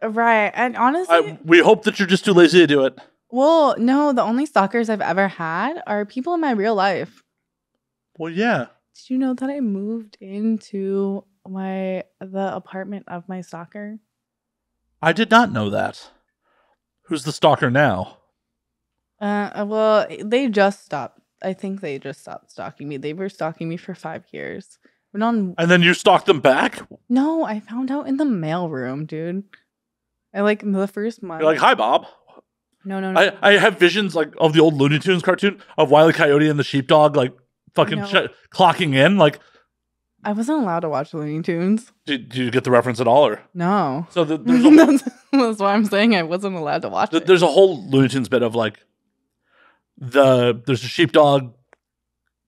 Right, and honestly, we hope that you're just too lazy to do it. Well, no, the only stalkers I've ever had are people in my real life. Well, yeah. Did you know that I moved into the apartment of my stalker? I did not know that. Who's the stalker now? Well, they just stopped. I think they just stopped stalking me. They were stalking me for 5 years. And then you stalked them back? No, I found out in the mailroom, dude. I like the first month. You're like, hi, Bob. No. I have visions like of the old Looney Tunes cartoon of Wile E. Coyote and the sheepdog like fucking clocking in. Like, I wasn't allowed to watch Looney Tunes. Did you get the reference at all? Or no? So there's that's why I'm saying I wasn't allowed to watch it. There's a whole Looney Tunes bit of like there's a sheepdog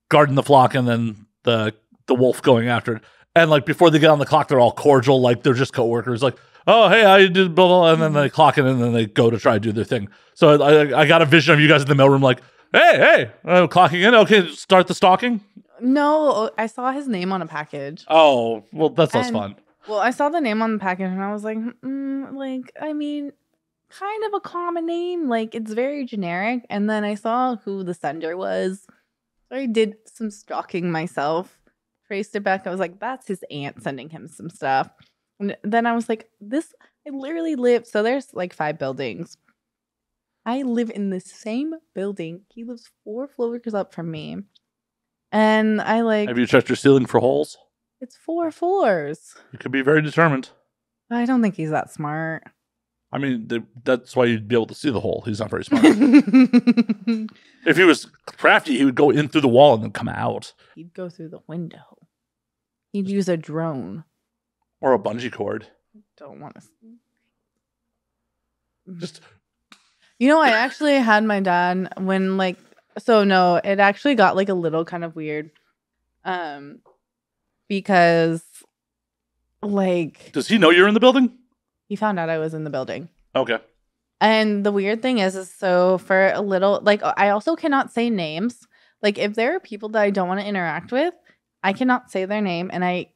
guarding the flock and then the wolf going after it. And like before they get on the clock, they're all cordial, like they're just coworkers. Like, oh, hey, I did blah, blah, and then they clock in and then they go to try to do their thing. So I got a vision of you guys in the mailroom like, hey, clocking in. Okay, start the stalking. No, I saw his name on a package. Oh, well, that's less And- fun. Well, I saw the name on the package and I was like, like, I mean, kind of a common name. Like, it's very generic. And then I saw who the sender was. So I did some stalking myself, traced it back. I was like, that's his aunt sending him some stuff. And then I was like, I literally live. So there's like 5 buildings. I live in the same building. He lives 4 floors up from me. And I like, Have you checked your ceiling for holes? it's 4 floors. You could be very determined. I don't think he's that smart. I mean, that's why you'd be able to see the hole. He's not very smart. If he was crafty, he would go in through the wall and then come out. He'd go through the window. He'd use a drone. Or a bungee cord. Don't want to. Just You know, I actually had my dad when like, so no, it actually got like a little kind of weird. Because like does he know you're in the building? he found out I was in the building. Okay. And the weird thing is so for a little, like, I also cannot say names. Like, if there are people that I don't want to interact with, I cannot say their name, and I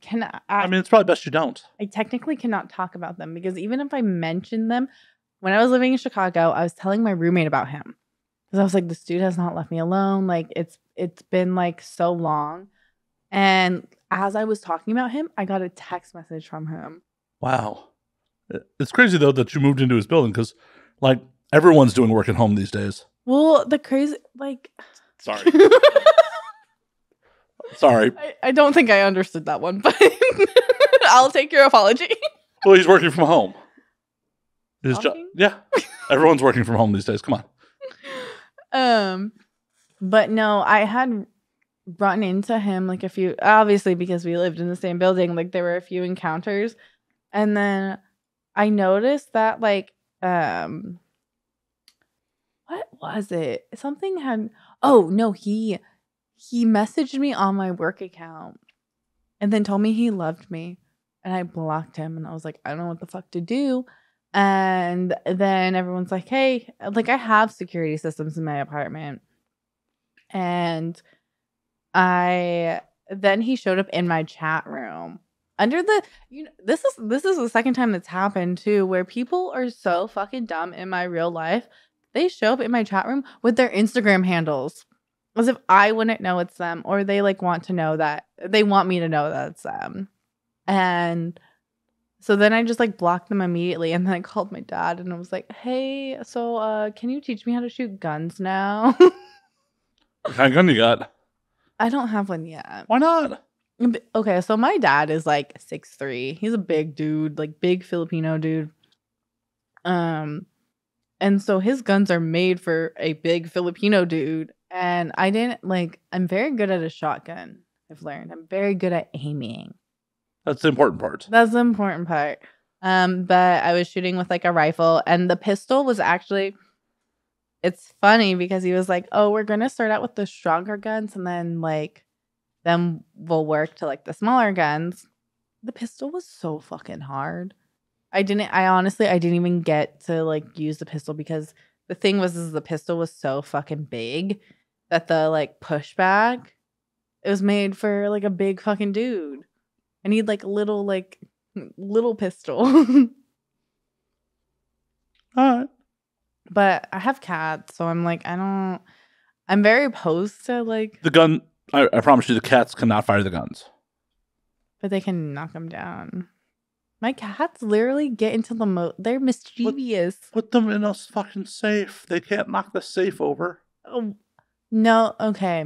mean, it's probably best you don't. I technically cannot talk about them because even if I mention them, when I was living in Chicago, I was telling my roommate about him because I was like, this dude has not left me alone. Like, it's been like so long, and as I was talking about him, I got a text message from him. Wow. It's crazy, though, that you moved into his building because, like, everyone's doing work at home these days. Well, the crazy, like... Sorry. Sorry. I don't think I understood that one, but I'll take your apology. Well, he's working from home. His job. Talking? Yeah. Everyone's working from home these days. Come on. But no, I had run into him like a few, obviously because we lived in the same building, like there were a few encounters. And then I noticed that like what was it? Something had he messaged me on my work account and then told me he loved me, and I blocked him, and I was like, I don't know what the fuck to do. And then everyone's like, hey, like I have security systems in my apartment. And then he showed up in my chat room under the, this is the second time that's happened too, where people are so fucking dumb in my real life. They show up in my chat room with their Instagram handles as if I wouldn't know it's them, or they like want to know that they want me to know that it's them. And so then I just like blocked them immediately, and then I called my dad and I was like, hey, so can you teach me how to shoot guns now? What kind of gun you got? I don't have one yet. Why not? Okay, so my dad is like 6'3". He's a big dude, like big Filipino dude. And so his guns are made for a big Filipino dude. And I'm very good at a shotgun. I've learned I'm very good at aiming. That's the important part. That's the important part. But I was shooting with like a rifle, and the pistol was actually, it's funny because he was like, oh, we're going to start out with the stronger guns and then we'll work to like the smaller guns. The pistol was so fucking hard. I honestly didn't even get to like use the pistol because the thing was the pistol was so fucking big that the like pushback, it was made for like a big fucking dude. I need like little pistol. All right. But I have cats, so I'm like, I'm very opposed to like The gun, I promise you, the cats cannot fire the guns. but they can knock them down. My cats literally get into they're mischievous. Put them in a fucking safe. They can't knock the safe over. Oh, no, okay.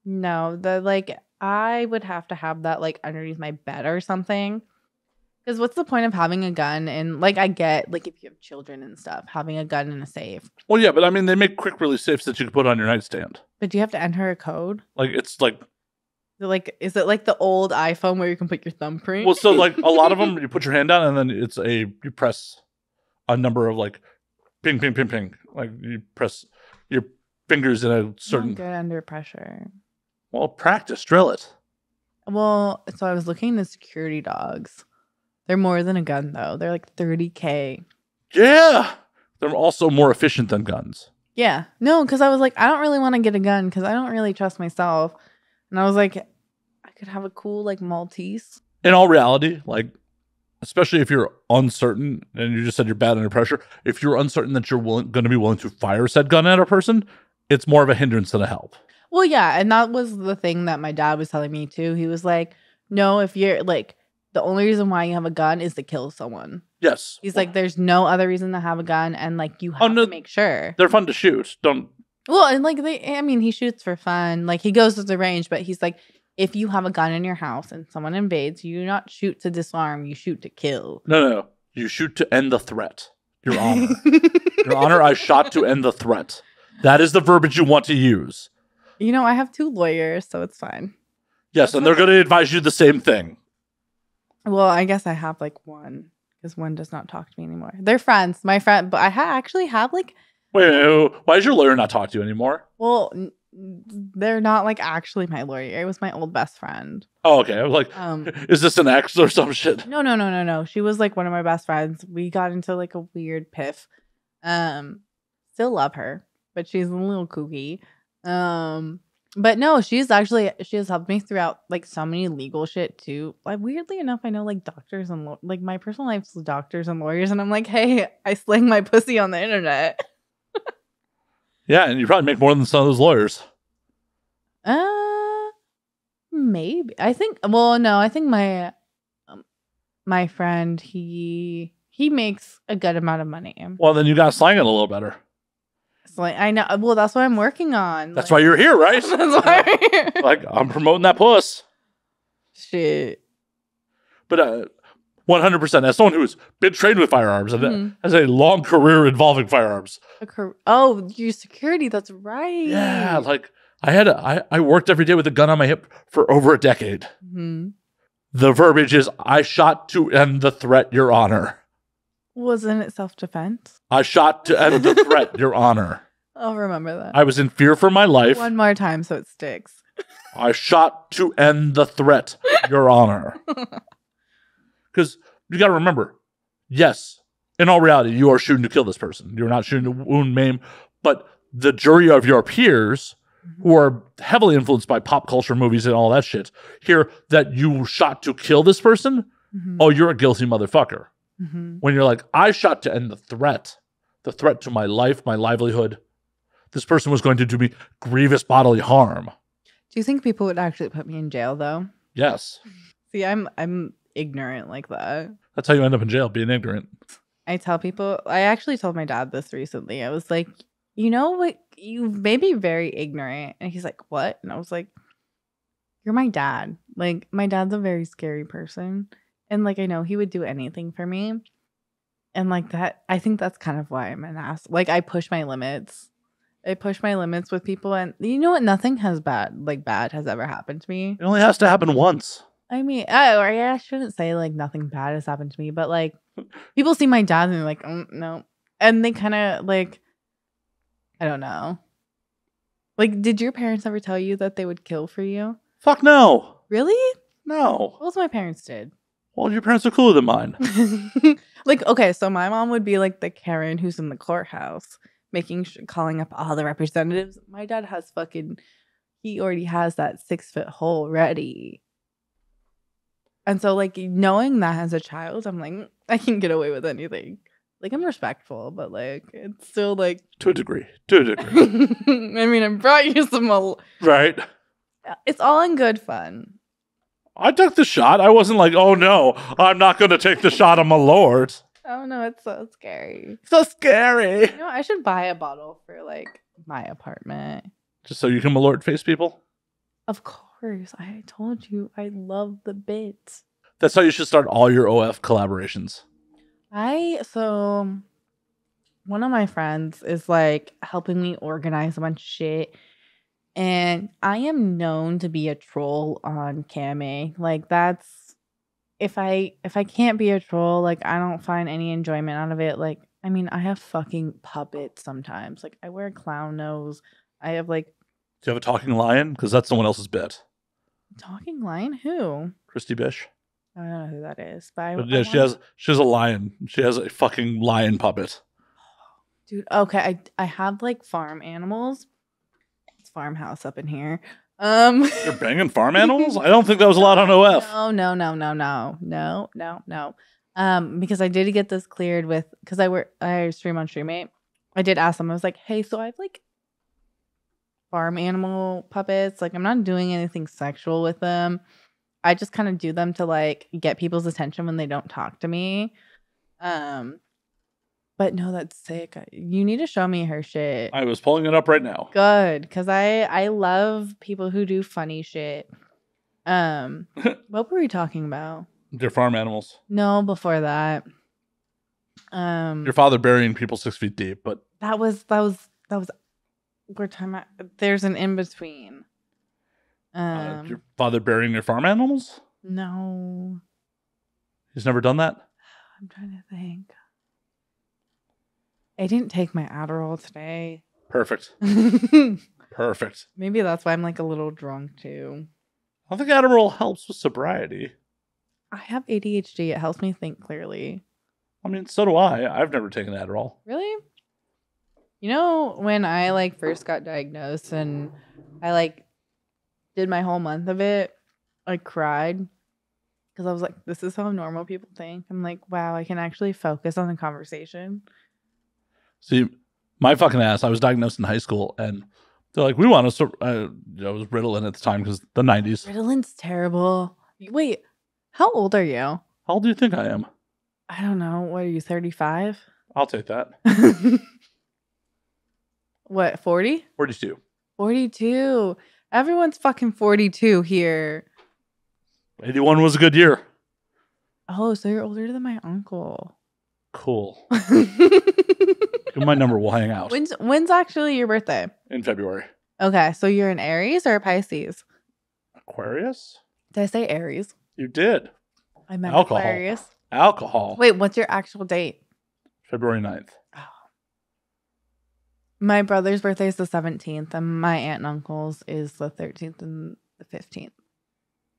No, I would have to have that like underneath my bed or something. Because what's the point of having a gun? And like, I get like if you have children and stuff, having a gun in a safe. Well, yeah, but I mean, they make quick release safes that you can put on your nightstand. But do you have to enter a code? Like, it's like, Is it like the old iPhone where you can put your thumbprint? well, so like a lot of them, you put your hand down and then you press a number of like ping, ping, ping, ping. Like you press your fingers in a certain. I'm good under pressure. Well, practice, drill it. Well, so I was looking at security dogs. They're more than a gun though. They're like $30,000. Yeah. They're also more efficient than guns. Yeah. No, because I was like, I don't really want to get a gun because I don't really trust myself. And I was like, I could have a cool like Maltese. In all reality, like, especially if you're uncertain, and you just said you're bad under pressure, if you're uncertain that you're going to be willing to fire said gun at a person, it's more of a hindrance than a help. Well, yeah, and that was the thing that my dad was telling me too. He was like, no, if you're like, the only reason why you have a gun is to kill someone. Yes. He's like, there's no other reason to have a gun, and like you have to make sure. They're fun to shoot. Don't. Well, and like he shoots for fun. Like he goes to the range, but he's like, if you have a gun in your house and someone invades, you do not shoot to disarm, you shoot to kill. No. You shoot to end the threat. Your Honor. Your Honor, I shot to end the threat. That is the verbiage you want to use. You know, I have 2 lawyers, so it's fine. Yes, and they're going to advise you the same thing. Well, I guess I have like one, because one does not talk to me anymore. They're friends, my friend, but I actually have like... Wait, why does your lawyer not talk to you anymore? Well, they're not like actually my lawyer. It was my old best friend. Oh, okay. I was like, is this an ex or some shit? No. She was like one of my best friends. We got into like a weird piff. Still love her, but she's a little kooky. But no, she has helped me throughout like so many legal shit too. Like weirdly enough, I know like doctors and like my personal life's doctors and lawyers, and I'm like, hey, I slang my pussy on the internet. Yeah, and you probably make more than some of those lawyers. Maybe. I think. Well, no, I think my friend he makes a good amount of money. Well, then you got to slang it a little better. Like I know. Well, that's what I'm working on. That's why you're here, right? That's why I'm here. Like I'm promoting that puss. Shit. But 100%, as someone who's been trained with firearms and has a long career involving firearms. Oh, your security. That's right. Yeah, like I worked every day with a gun on my hip for over a decade. Mm-hmm. The verbiage is, I shot to end the threat, Your Honor. Wasn't it self-defense? I shot to end the threat, Your Honor. I'll remember that. I was in fear for my life. One more time so it sticks. I shot to end the threat, Your Honor. Because you got to remember, yes, in all reality, you are shooting to kill this person. You're not shooting to wound, maim. But the jury of your peers, who are heavily influenced by pop culture movies and all that shit, hear that you shot to kill this person. Oh, you're a guilty motherfucker. When you're like, I shot to end the threat to my life, my livelihood. This person was going to do me grievous bodily harm. Do you think people would actually put me in jail, though? Yes. See, I'm ignorant like that. That's how you end up in jail, being ignorant. I tell people, I actually told my dad this recently. I was like, you know what? You may be very ignorant. And he's like, what? And I was like, you're my dad. Like, my dad's a very scary person. And like, I know he would do anything for me. And like that, I think that's kind of why I'm an ass. Like, I push my limits. I push my limits with people. And you know what? Nothing bad has ever happened to me. It only has to happen once. I mean, I shouldn't say like nothing bad has happened to me, but like people see my dad and they're like, no. And they kind of like, I don't know. Like, did your parents ever tell you that they would kill for you? Fuck no. Really? No. What else my parents did? Well, your parents are cooler than mine. Like, okay, so my mom would be like the Karen who's in the courthouse, calling up all the representatives. My dad has he already has that 6-foot hole ready. And so, like, knowing that as a child, I'm like, I can get away with anything. Like, I'm respectful, but, like, it's still, like... To a degree. I mean, I brought you some... Right. It's all in good fun. I took the shot. I wasn't like, oh, no, I'm not going to take the shot on my lord. Oh, no, it's so scary. So scary. You know, I should buy a bottle for, like, my apartment. Just so you can malort face people? Of course. I told you I love the bits. That's how you should start all your OF collaborations. So one of my friends is like helping me organize a bunch of shit. And I am known to be a troll on Cami. Like that's if I can't be a troll, like I don't find any enjoyment out of it. Like, I mean, I have fucking puppets sometimes. Like I wear a clown nose. I have like... Do you have a talking lion? Because that's someone else's bit. Talking lion? Who? Christy Bish. I don't know who that is, she has a lion. She has a fucking lion puppet. Dude, okay, I have like farm animals. It's farmhouse up in here. You're banging farm animals? I don't think that was allowed on OF. No. Because I did get this cleared with, because I stream on Streammate. I did ask them. I was like, hey, so I have like farm animal puppets. Like, I'm not doing anything sexual with them. I just kind of do them to like get people's attention when they don't talk to me. But no, that's sick. You need to show me her shit. I was pulling it up right now. Good, because I love people who do funny shit. What were we talking about? They're farm animals. No, before that. Your father burying people 6 feet deep, but that was we're talking about, there's an in between. Your father burying your farm animals? No. He's never done that? I'm trying to think. I didn't take my Adderall today. Perfect. Perfect. Maybe that's why I'm like a little drunk too. I think Adderall helps with sobriety. I have ADHD. It helps me think clearly. I mean, so do I. I've never taken Adderall. Really? You know, when I like first got diagnosed and I like did my whole month of it, I cried because I was like, this is how normal people think. I'm like, wow, I can actually focus on the conversation. See, my fucking ass, I was diagnosed in high school and they're like, we want to, it was Ritalin at the time because the 90s. Ritalin's terrible. Wait, how old are you? How old do you think I am? I don't know. What are you, 35? I'll take that. What, 40? 42. 42. Everyone's fucking 42 here. 81 was a good year. Oh, so you're older than my uncle. Cool. Give my number, we'll hang out. When's actually your birthday? In February. Okay, so you're an Aries or a Pisces? Aquarius? Did I say Aries? You did. I meant Alcohol. Aquarius. Alcohol. Wait, what's your actual date? February 9th. Oh. My brother's birthday is the 17th, and my aunt and uncle's is the 13th and the 15th.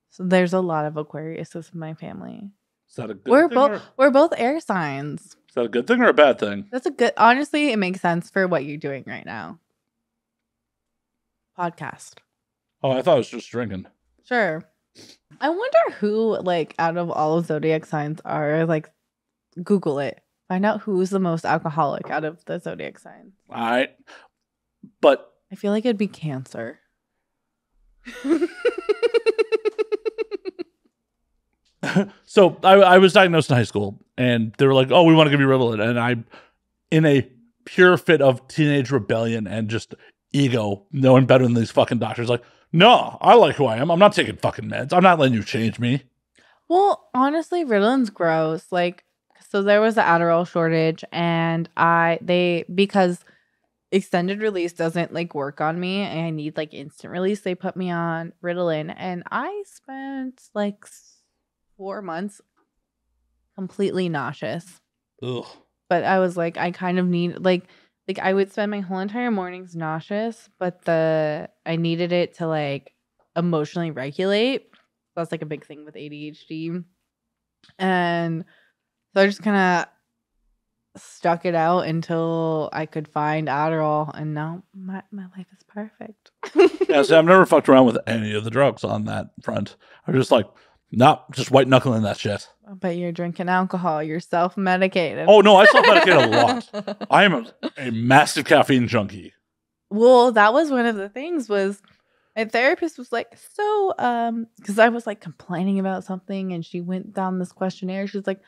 So there's a lot of Aquariuses in my family. Is that a good thing? We're both air signs. Is that a good thing or a bad thing? That's a good. Honestly, it makes sense for what you're doing right now. Podcast. Oh, I thought I was just drinking. Sure. I wonder who, like, out of all of zodiac signs are, like, Google it. Find out who's the most alcoholic out of the zodiac signs. All right. But I feel like it'd be Cancer. So I was diagnosed in high school and they were like, oh, we want to give you Ritalin. And I, in a pure fit of teenage rebellion and just ego, knowing better than these fucking doctors, like, no, I like who I am. I'm not taking fucking meds. I'm not letting you change me. Well, honestly, Ritalin's gross. Like, so there was an Adderall shortage and because extended release doesn't like work on me and I need like instant release, they put me on Ritalin and I spent like 4 months completely nauseous. Ugh. But I was like, I kind of need like I would spend my whole entire mornings nauseous, but I needed it to like emotionally regulate. That's like a big thing with ADHD. And so I just kind of stuck it out until I could find Adderall, and now my life is perfect. Yeah, see, I've never fucked around with any of the drugs on that front. I'm just like, nah, just white knuckling that shit. But you're drinking alcohol. You're self-medicated. Oh, no, I self-medicate a lot. I am a massive caffeine junkie. Well, that was one of the things was my therapist was like, so, because I was like complaining about something and she went down this questionnaire. She's like,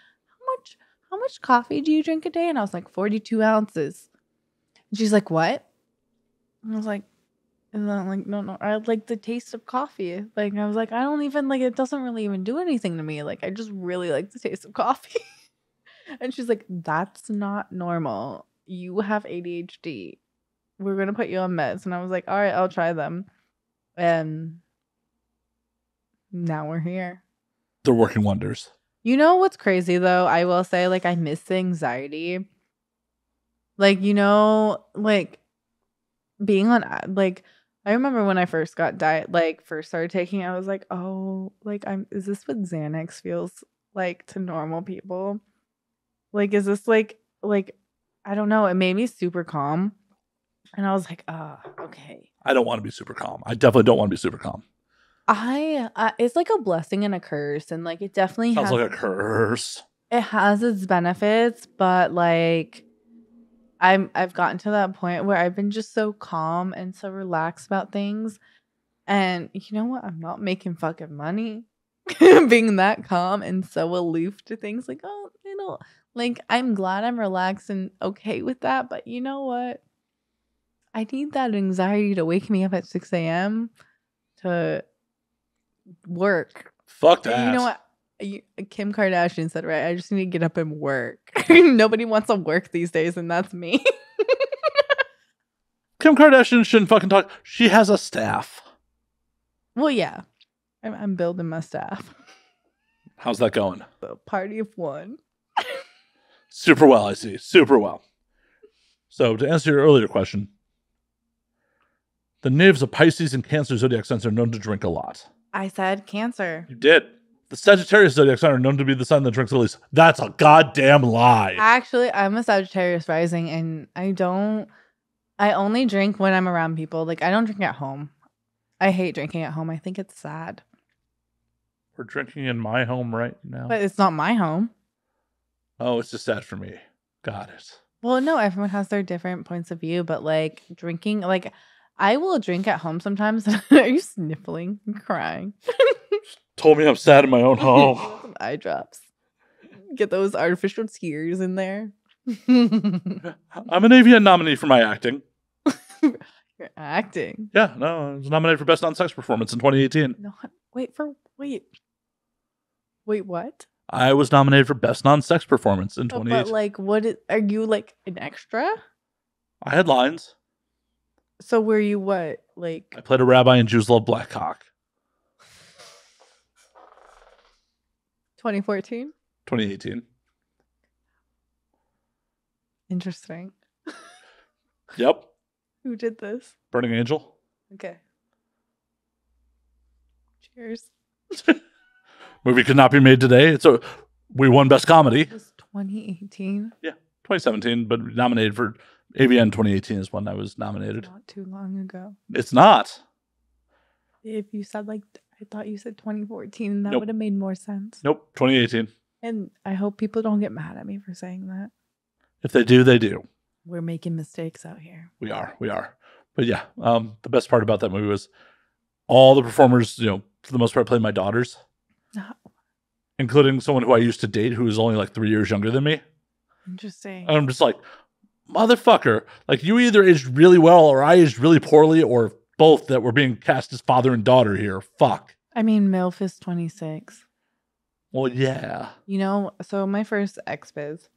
how much coffee do you drink a day? And I was like, 42 ounces. And she's like, what? And I was like, and then I'm like, no, I like the taste of coffee. Like, I was like, I don't even like, it doesn't really even do anything to me. Like, I just really like the taste of coffee. And she's like, that's not normal. You have ADHD. We're going to put you on meds. And I was like, all right, I'll try them. And now we're here. They're working wonders. You know what's crazy, though? I will say, like, I miss the anxiety. Like, you know, like, being on, like, I remember when I first got first started taking it, I was like, oh, like, is this what Xanax feels like to normal people? Like, is this like, I don't know. It made me super calm. And I was like, okay. I don't want to be super calm. I definitely don't want to be super calm. It's like a blessing and a curse, and like it definitely Sounds has like a curse. it has its benefits, but like I've gotten to that point where I've been just so calm and so relaxed about things. And you know what? I'm not making fucking money being that calm and so aloof to things like, oh, like I'm glad I'm relaxed and okay with that. But you know what? I need that anxiety to wake me up at 6 a.m. to work. Fuck And that. you know what? Kim Kardashian said, right? I just need to get up and work. Nobody wants to work these days, and that's me. Kim Kardashian shouldn't fucking talk. She has a staff. Well, yeah. I'm building my staff. How's that going? A party of one. Super well, I see. Super well. So, to answer your earlier question, the natives of Pisces and Cancer zodiac signs are known to drink a lot. I said Cancer. You did. The Sagittarius zodiac sign are known to be the sign that drinks the least. That's a goddamn lie. Actually, I'm a Sagittarius rising, and I only drink when I'm around people. Like, I don't drink at home. I hate drinking at home. I think it's sad. We're drinking in my home right now. But it's not my home. Oh, it's just sad for me. Got it. Well, no, everyone has their different points of view, but like drinking, like I will drink at home sometimes. Are you sniffling and crying? Told me I'm sad in my own home. Some eye drops. Get those artificial tears in there. I'm an AVN nominee for my acting. You're acting. Yeah, no, I was nominated for Best Non-Sex Performance in 2018. No, wait, what? I was nominated for Best Non-Sex Performance in 2018. But like, are you like an extra? I had lines. So were you what? Like I played a rabbi in Jews Love Blackcock. 2014? 2018. Interesting. Yep. Who did this? Burning Angel. Okay. Cheers. Movie could not be made today. We won Best Comedy. It was 2018. Yeah, 2017, but nominated for AVN 2018 is when I was nominated. Not too long ago. It's not. If you said I thought you said 2014, that Nope. would have made more sense. Nope, 2018. And I hope people don't get mad at me for saying that. If they do, they do. We're making mistakes out here. We are. But yeah, the best part about that movie was all the performers, for the most part, played my daughters. Including someone who I used to date who was only like 3 years younger than me. Interesting. And I'm just like, motherfucker, like you either aged really well or I aged really poorly or both that were being cast as father and daughter here. Fuck. I mean, MILF is 26. Well, yeah. So my first ex-biz,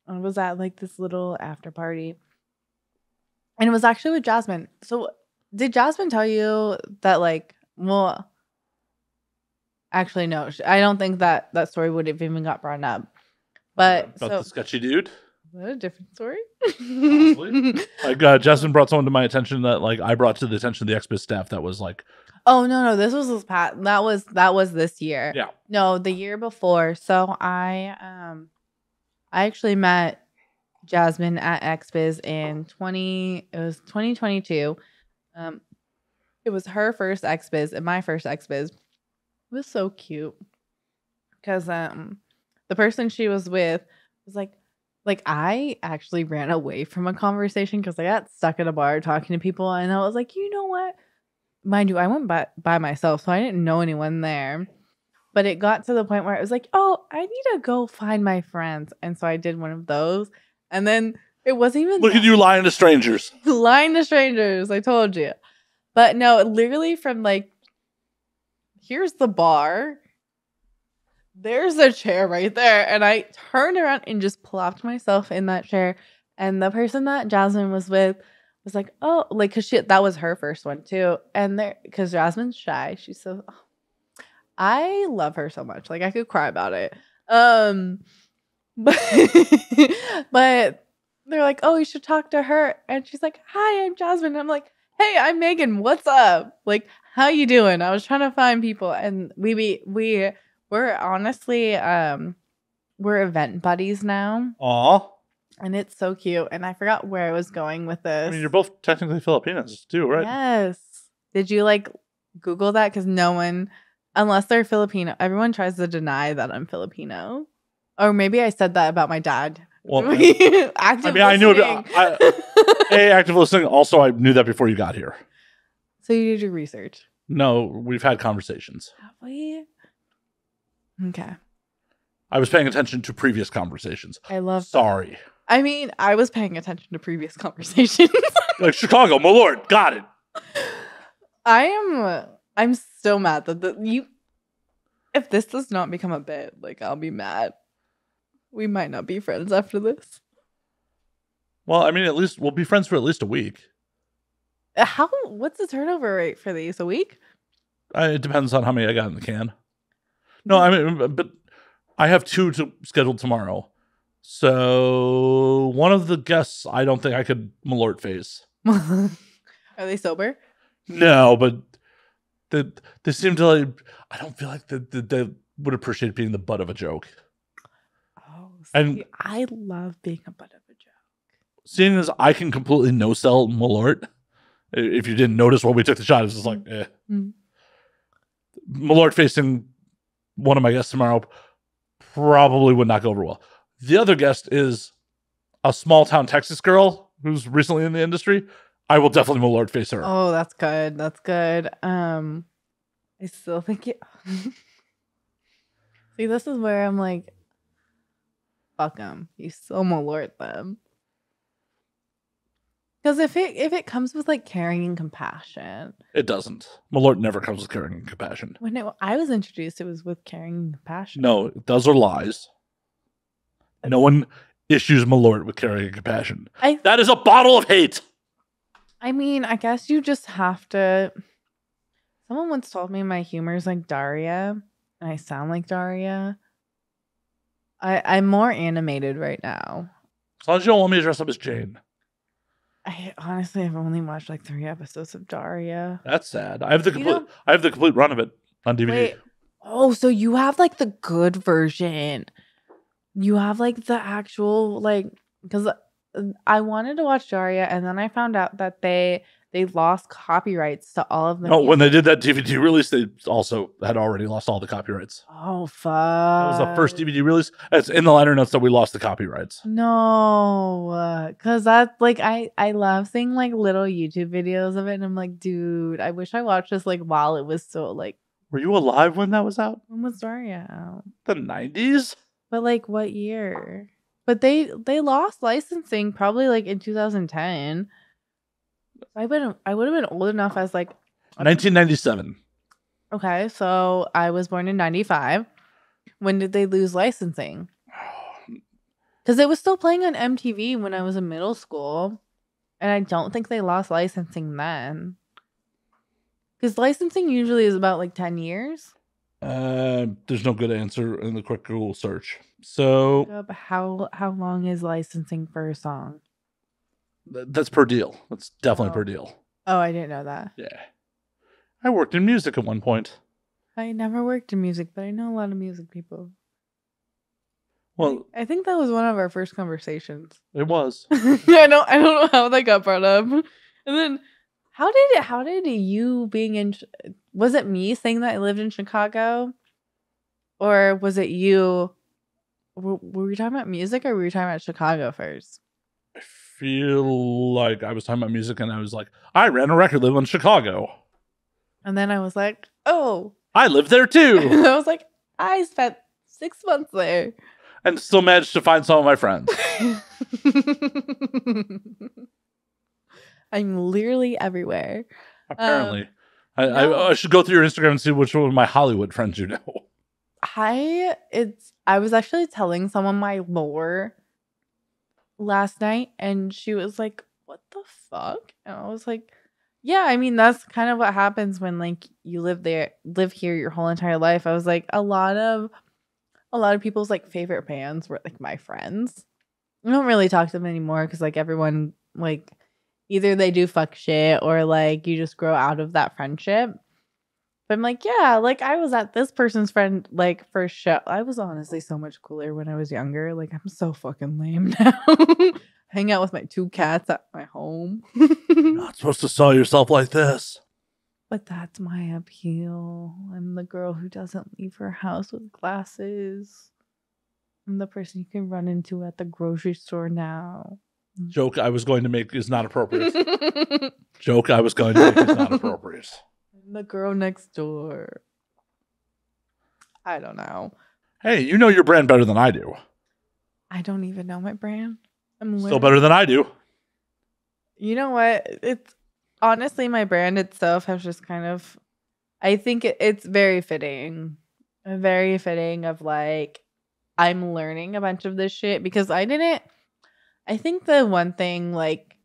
I was at like this little after party. And it was actually with Jasmine. So did Jasmine tell you that actually, no. I don't think that story would have even got brought up. But About the sketchy dude? What a different story. Jasmine brought someone to my attention that I brought to the attention of the XBiz staff that was like, oh no, this was this past. That was this year. Yeah. No, the year before. So I actually met Jasmine at XBiz in 2022. It was her first XBiz and my first XBiz. It was so cute because the person she was with was like I actually ran away from a conversation because I got stuck at a bar talking to people, and I was like, you know what? Mind you, I went by myself, so I didn't know anyone there. But it got to the point where it was like, oh, I need to go find my friends, and so I did one of those, and then it wasn't even look at you lying to strangers. Lying to strangers, I told you. But no, literally from here's the bar. There's a chair right there. And I turned around and just plopped myself in that chair. And the person that Jasmine was with was like, oh, because that was her first one too. And because Jasmine's shy, she's so, I love her so much. I could cry about it. But they're like, oh, you should talk to her. And she's like, hi, I'm Jasmine. And I'm like, hey, I'm Megan. What's up? How you doing? I was trying to find people. And we're honestly, we're event buddies now. Aw. And it's so cute. And I forgot where I was going with this. I mean, you're both technically Filipinos too, right? Yes. Did you like Google that? Because no one, unless they're Filipino, everyone tries to deny that I'm Filipino. Or maybe I said that about my dad. Well, Active I knew listening. active listening. Also, I knew that before you got here. So you did your research. No, we've had conversations. Have we? Okay. I was paying attention to previous conversations. I love. Sorry. I mean, I was paying attention to previous conversations. Like Chicago, my lord, got it. I'm still mad that if this does not become a bit, like I'll be mad. We might not be friends after this. Well, I mean, at least we'll be friends for at least a week. What's the turnover rate for these? A week? It depends on how many I got in the can. No, I mean, but I have 2 scheduled tomorrow. So one of the guests, I don't think I could Malort face. Are they sober? No, but they seem to like. I don't feel like they would appreciate being the butt of a joke. Oh, see, And- I love being a butt of a joke. Seeing as I can completely no sell Malort, if you didn't notice when we took the shot, it's just like, eh. Mm. Malort facing one of my guests tomorrow probably would not go over well. The other guest is a small town Texas girl who's recently in the industry. I will definitely Malort face her. Oh, that's good. That's good. I still think it. See, this is where I'm like, fuck them. You still Malort them. Because if it comes with like caring and compassion, It doesn't. Malort never comes with caring and compassion. when I was introduced, it was with caring and compassion. No, those are lies. No one issues Malort with caring and compassion. That is a bottle of hate. I mean, I guess you just have to. Someone once told me my humor is like Daria, and I sound like Daria. I'm more animated right now. As long as you don't want me to dress up as Jane. I honestly have only watched like 3 episodes of Daria. That's sad. I have the complete run of it on DVD. Wait. Oh, so you have like the good version. You have like the actual like, because I wanted to watch Daria, and then I found out that they lost copyrights to all of them. No, when they did that DVD release, they also had already lost all the copyrights. Oh fuck! That was the first DVD release. It's in the liner notes that we lost the copyrights. No, because that's like I love seeing like little YouTube videos of it, and I'm like, dude, I wish I watched this like while it was still like. Were you alive when that was out? When was Daria out? The 90s? But like what year? But they lost licensing probably like in 2010. I would have been old enough as like 1997. Okay, so I was born in 95. When did they lose licensing? Because it was still playing on MTV when I was in middle school. And I don't think they lost licensing then. Because licensing usually is about like 10 years. There's no good answer in the quick Google search. So How long is licensing for a song? that's per deal. That's definitely per deal. Oh, I didn't know that. Yeah. I worked in music at one point. I never worked in music, but I know a lot of music people. Well, I think that was one of our first conversations. it was. I don't know how that got brought up. And then how did you being in, was it me saying that I lived in Chicago? Or was it you? Were we talking about music, or were we talking about Chicago first? I feel like I was talking about music and I was like, I ran a record label in Chicago. And then I was like, oh. I lived there too. I was like, I spent 6 months there. And still managed to find some of my friends. I'm literally everywhere. Apparently. No. I should go through your Instagram and see which one of my Hollywood friends you know. I was actually telling someone my lore last night, and she was like, what the fuck? And I was like, yeah, I mean, that's kind of what happens when like you live here your whole entire life. I was like, a lot of people's like favorite bands were like my friends. I don't really talk to them anymore because like everyone like either they do fuck shit or like you just grow out of that friendship. But I'm like, yeah, like I was at this person's friend like first show. I was honestly so much cooler when I was younger. Like I'm so fucking lame now. Hang out with my 2 cats at my home. Not supposed to sell yourself like this. But that's my appeal. I'm the girl who doesn't leave her house with glasses. I'm the person you can run into at the grocery store now. Joke I was going to make is not appropriate. Joke I was going to make is not appropriate. I'm the girl next door. I don't know. Hey, you know your brand better than I do. I don't even know my brand. I'm Still better than I do. You know what? It's honestly my brand itself has just kind of. I think it's very fitting, very fitting of like I'm learning a bunch of this shit because I didn't. I think the one thing like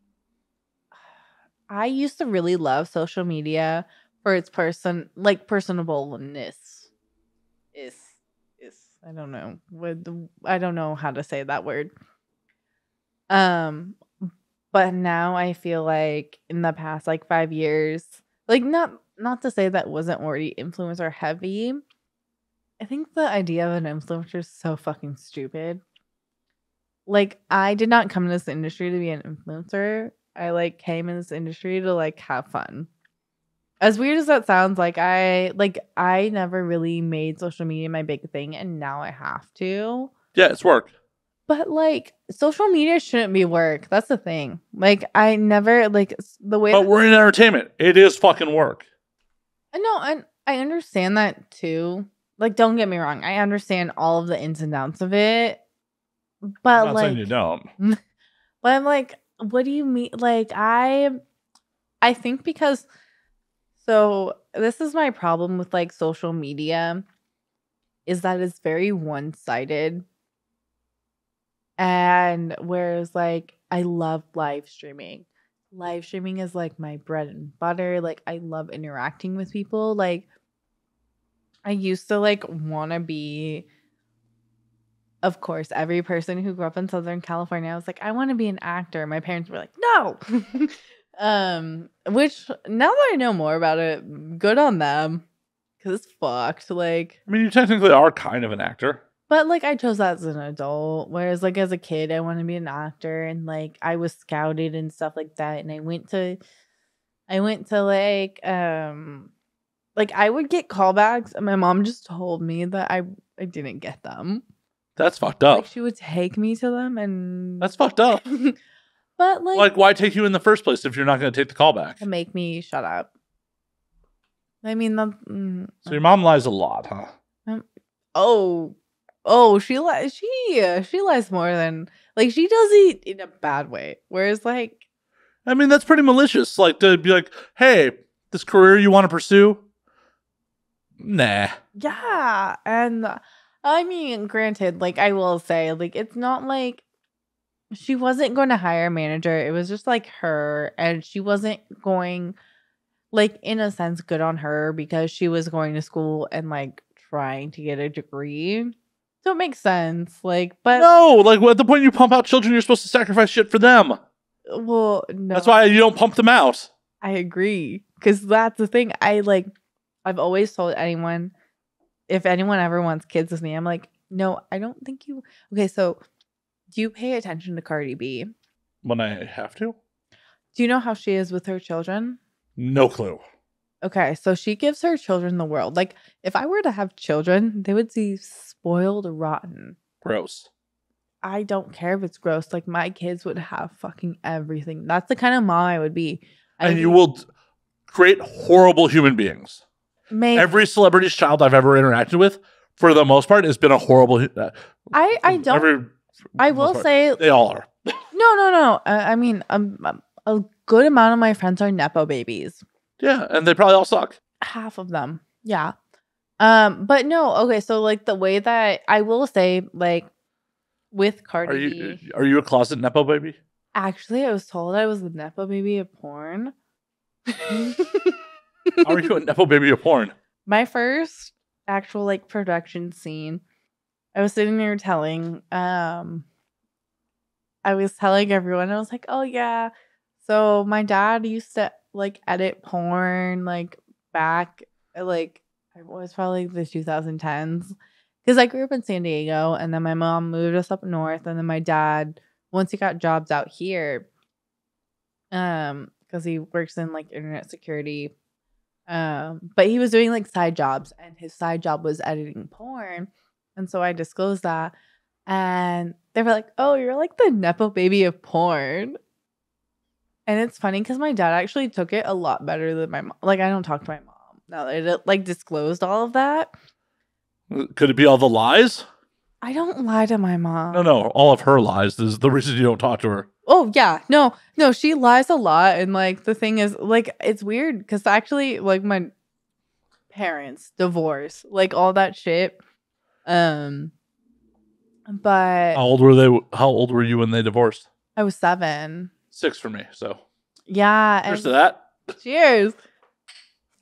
I used to really love social media for its personableness. Is I don't know I don't know how to say that word. But now I feel like in the past like 5 years, like not to say that wasn't already influencer heavy. I think the idea of an influencer is so fucking stupid. Like I did not come in this industry to be an influencer. I like came in this industry to like have fun. As weird as that sounds, like I never really made social media my big thing and now I have to. Yeah, it's work. But like social media shouldn't be work. That's the thing. Like I never like the way But we're in entertainment. It is fucking work. I understand that too. Like don't get me wrong. I understand all of the ins and outs of it. But I'm not like saying you don't. but I'm like, what do you mean? Like I think because so this is my problem with like social media is that it's very one-sided. And whereas like I love live streaming. Live streaming is like my bread and butter. Like I love interacting with people. Like I used to like want to be of course, every person who grew up in Southern California, I was like, I want to be an actor. My parents were like, no. Which now that I know more about it, good on them. Cause it's fucked. Like I mean, you technically are kind of an actor. but like I chose that as an adult. Whereas like as a kid, I wanted to be an actor and like I was scouted and stuff like that. And I went to like I would get callbacks and my mom just told me that I didn't get them. That's fucked up. Like she would take me to them and That's fucked up. but Like, why take you in the first place if you're not going to take the callback? to make me shut up. I mean, So your mom lies a lot, huh? she lies. She lies more than like she does it in a bad way. Whereas like, I mean, that's pretty malicious. Like to be like, hey, this career you want to pursue? Nah. yeah, and I mean, granted, like I will say, like it's not like she wasn't going to hire a manager. It was just like her, and she wasn't going, like in a sense, good on her because she was going to school and like trying to get a degree. So it makes sense. Like, but No, like at the point you pump out children, you're supposed to sacrifice shit for them. well, no, That's why you don't pump them out. I agree because that's the thing. I've always told anyone, if anyone ever wants kids with me, I'm like, no, I don't think you. Okay, so do you pay attention to Cardi B? When I have to? Do you know how she is with her children? No clue. Okay, so she gives her children the world. Like, if I were to have children, they would see spoiled rotten. Gross. I don't care if it's gross. Like, my kids would have fucking everything. That's the kind of mom I would be. And you will create horrible human beings. Maybe. Every celebrity's child I've ever interacted with, for the most part, has been a horrible. I don't. I will say they all are. No. I mean, a good amount of my friends are nepo babies. Yeah, and they probably all suck. Half of them, yeah. But no, okay. So like the way that I will say, like with Cardi B, are you a closet nepo baby? Actually, I was told I was the nepo baby of porn. How are you a nepo baby of porn? My first actual like production scene, I was sitting there telling, I was telling everyone, I was like, oh yeah. So my dad used to like edit porn like back like it was probably the 2010s because I grew up in San Diego, and then my mom moved us up north, and then my dad, once he got jobs out here, because he works in like internet security, but he was doing like side jobs, and his side job was editing porn, and so I disclosed that, and they were like, "Oh, you're like the nepo baby of porn." And it's funny because my dad actually took it a lot better than my mom. Like, I don't talk to my mom now that it like disclosed all of that. Could it be all the lies? I don't lie to my mom. No. All of her lies is the reason you don't talk to her. Oh yeah, no, she lies a lot, and like the thing is, like it's weird because actually, like my parents divorce, like all that shit. But How old were they? How old were you when they divorced? I was 7. 6 for me. So Yeah, cheers to that. Cheers.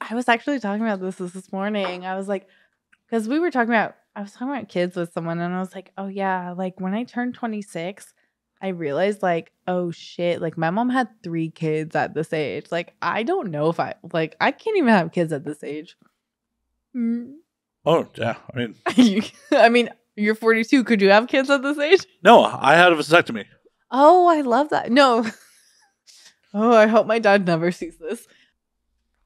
I was actually talking about this morning. I was like, because I was talking about kids with someone, and I was like, oh yeah, like when I turned 26, I realized like, oh shit, like my mom had 3 kids at this age. Like I don't know if I can't even have kids at this age. Oh yeah, I mean, you're 42. Could you have kids at this age? No, I had a vasectomy. Oh, I love that. No. Oh, I hope my dad never sees this.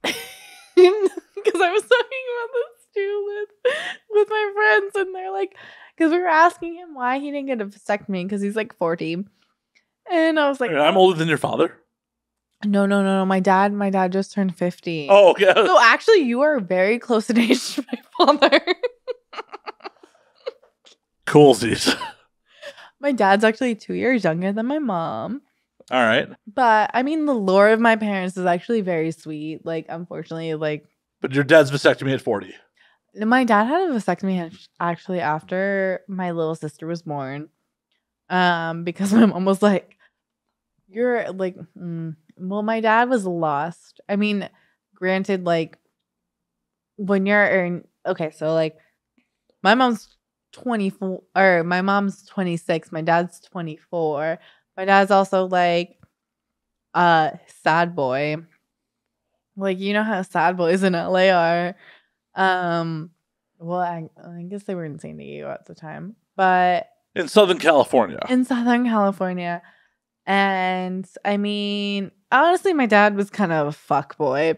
Because I was talking about this too with my friends, and they're like, because we were asking him why he didn't get a vasectomy because he's like 40, and I was like, I'm older than your father. No. My dad just turned 50. Oh, okay. So actually, you are very close in age to my father. Coolsies. My dad's actually 2 years younger than my mom. All right. But I mean, the lore of my parents is actually very sweet. Like, unfortunately, like. But your dad's vasectomy at 40. My dad had a vasectomy actually after my little sister was born. Because my mom was like, you're like, well, my dad was lost. I mean, granted, like, when you're okay, so like, my mom's 24, or my mom's 26, my dad's 24. My dad's also like sad boy. Like, you know how sad boys in LA are. Well, I guess they were in San Diego at the time, but in Southern California. And I mean, honestly, my dad was kind of a fuck boy.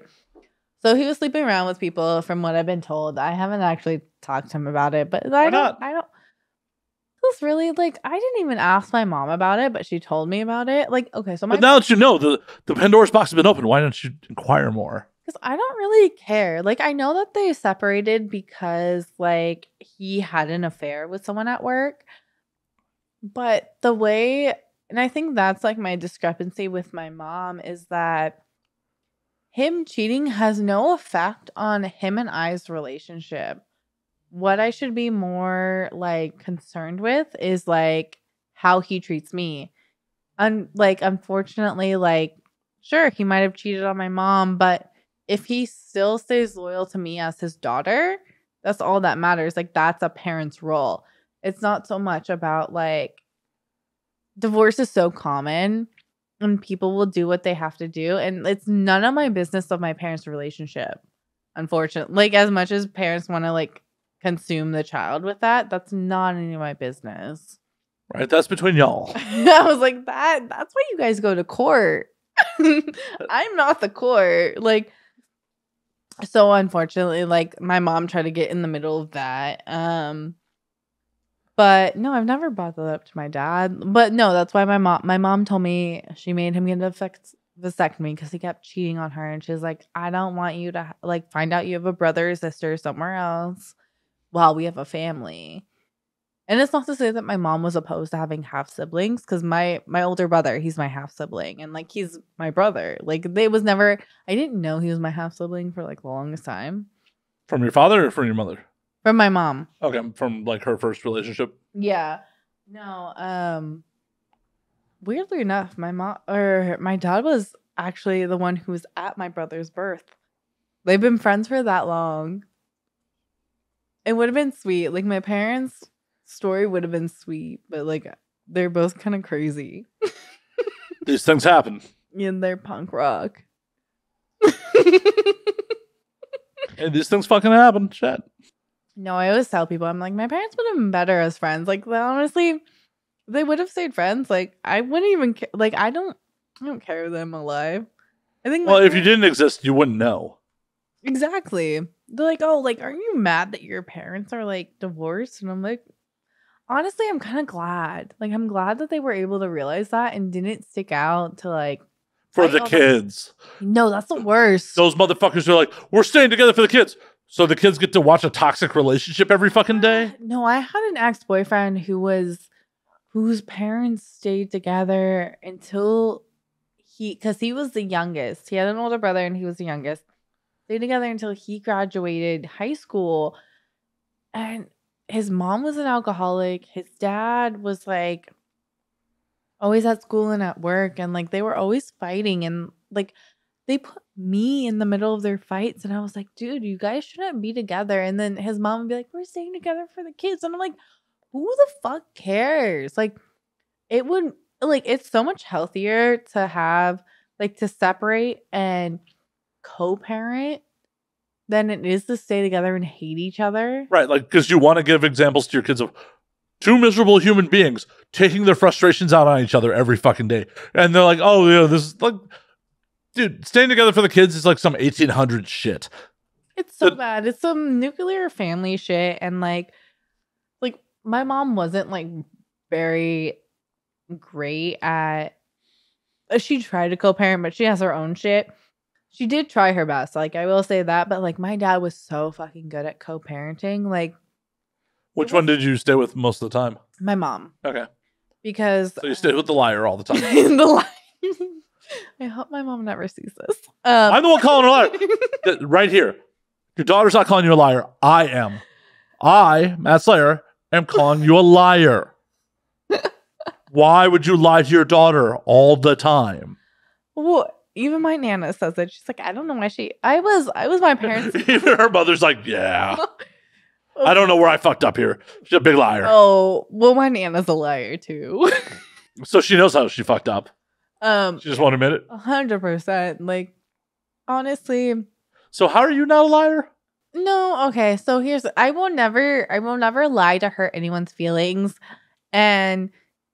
So he was sleeping around with people, from what I've been told. I haven't actually talked to him about it, but I don't. It was really like, I didn't even ask my mom about it, but she told me about it. Like, okay, so but now that you know, the Pandora's box has been opened, why don't you inquire more? Because I don't really care. Like, I know that they separated because like he had an affair with someone at work, but the way, and I think that's like my discrepancy with my mom, is that him cheating has no effect on him and I's relationship. What I should be more like concerned with is like how he treats me. And like, unfortunately, like, sure, he might have cheated on my mom, but if he still stays loyal to me as his daughter, that's all that matters. Like, that's a parent's role. It's not so much about like, divorce is so common and people will do what they have to do, and it's none of my business of my parents' relationship, unfortunately. Like, as much as parents want to like consume the child with that, that's not any of my business. Right, that's between y'all. I was like, that's why you guys go to court. I'm not the court. Like, so unfortunately, like, my mom tried to get in the middle of that. But no, I've never brought that up to my dad. But no, that's why my mom told me she made him get a vasectomy because he kept cheating on her, and she's like, I don't want you to like find out you have a brother or sister somewhere else while we have a family. And it's not to say that my mom was opposed to having half siblings, because my older brother, he's my half sibling, and like he's my brother. Like, they was never, I didn't know he was my half sibling for like the longest time. From your father or from your mother? From my mom. Okay, from like her first relationship. Yeah. No, weirdly enough, my dad was actually the one who was at my brother's birth. They've been friends for that long. It would have been sweet. Like, my parents' story would have been sweet, but like, they're both kind of crazy. These things happen. And they're punk rock. And these things fucking happen. Shit. No, I always tell people, I'm like, my parents would have been better as friends. Like, honestly, they would have stayed friends. Like, I wouldn't even care. Like, I don't care that I'm alive. I think. Well, if you didn't exist, you wouldn't know. Exactly. They're like, oh, like, aren't you mad that your parents are like divorced? And I'm like, honestly, I'm kind of glad. Like, I'm glad that they were able to realize that and didn't stick out to like. For the kids. No, that's the worst. Those motherfuckers are like, we're staying together for the kids. So the kids get to watch a toxic relationship every fucking day? No, I had an ex-boyfriend whose parents stayed together until because he was the youngest. He had an older brother and he was the youngest. Stayed together until he graduated high school. And his mom was an alcoholic. His dad was like always at school and at work. And like they were always fighting. And like they put me in the middle of their fights. And I was like, dude, you guys shouldn't be together. And then his mom would be like, we're staying together for the kids. And I'm like, who the fuck cares? Like, it would, like, it's so much healthier to have, like, to separate and co-parent than it is to stay together and hate each other. Right. Like, because you want to give examples to your kids of two miserable human beings taking their frustrations out on each other every fucking day. And they're like, oh, yeah, this is like, dude, staying together for the kids is like some 1800s shit. It's so bad. It's some nuclear family shit. And like my mom wasn't like very great at, she tried to co-parent, but she has her own shit. She did try her best. Like, I will say that. But like my dad was so fucking good at co-parenting. Like, which one did you stay with most of the time? My mom. Okay. Because so you stayed with the liar all the time. The liar. I hope my mom never sees this. I'm the one calling her a liar. Right here. Your daughter's not calling you a liar. I am. I, Matt Slayer, am calling you a liar. Why would you lie to your daughter all the time? Well, even my Nana says it. She's like, I don't know why I was my parents. Even her mother's like, yeah. I don't know where I fucked up here. She's a big liar. Oh, well, my Nana's a liar too. So she knows how she fucked up. She just won't admit it. 100%. Like, honestly. So how are you not a liar? No, okay. So I will never lie to hurt anyone's feelings. And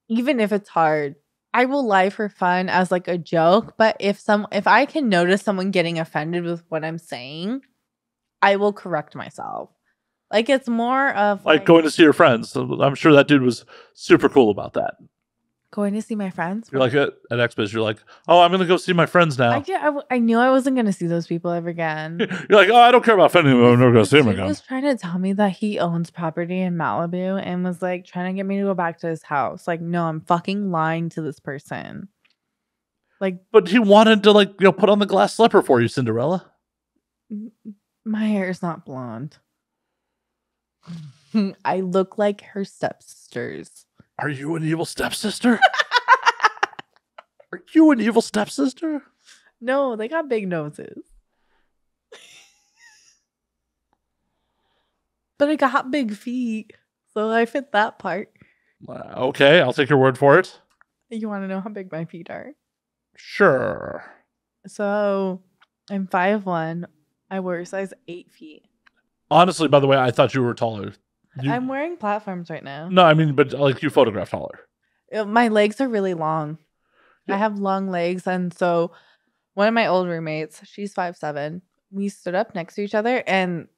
even if it's hard, I will lie for fun as like a joke. But if I can notice someone getting offended with what I'm saying, I will correct myself. Like, it's more of like going to see your friends. I'm sure that dude was super cool about that. Going to see my friends? You're like at XBiz, you're like, oh, I'm going to go see my friends now. I knew I wasn't going to see those people ever again. You're like, oh, I don't care about offending them. I'm never going to see them again. He was trying to tell me that he owns property in Malibu and was like trying to get me to go back to his house. Like, no, I'm fucking lying to this person. Like, but he wanted to like, put on the glass slipper for you, Cinderella. My hair is not blonde. I look like her stepsisters. Are you an evil stepsister? Are you an evil stepsister? No, they got big noses. But I got big feet, so I fit that part. Okay, I'll take your word for it. You want to know how big my feet are? Sure. So, I'm 5'1". I wear size 8 feet. Honestly, by the way, I thought you were taller. I'm wearing platforms right now. No, I mean, but like you photographed taller. My legs are really long. Yeah. I have long legs. And so one of my old roommates, she's 5'7". We stood up next to each other and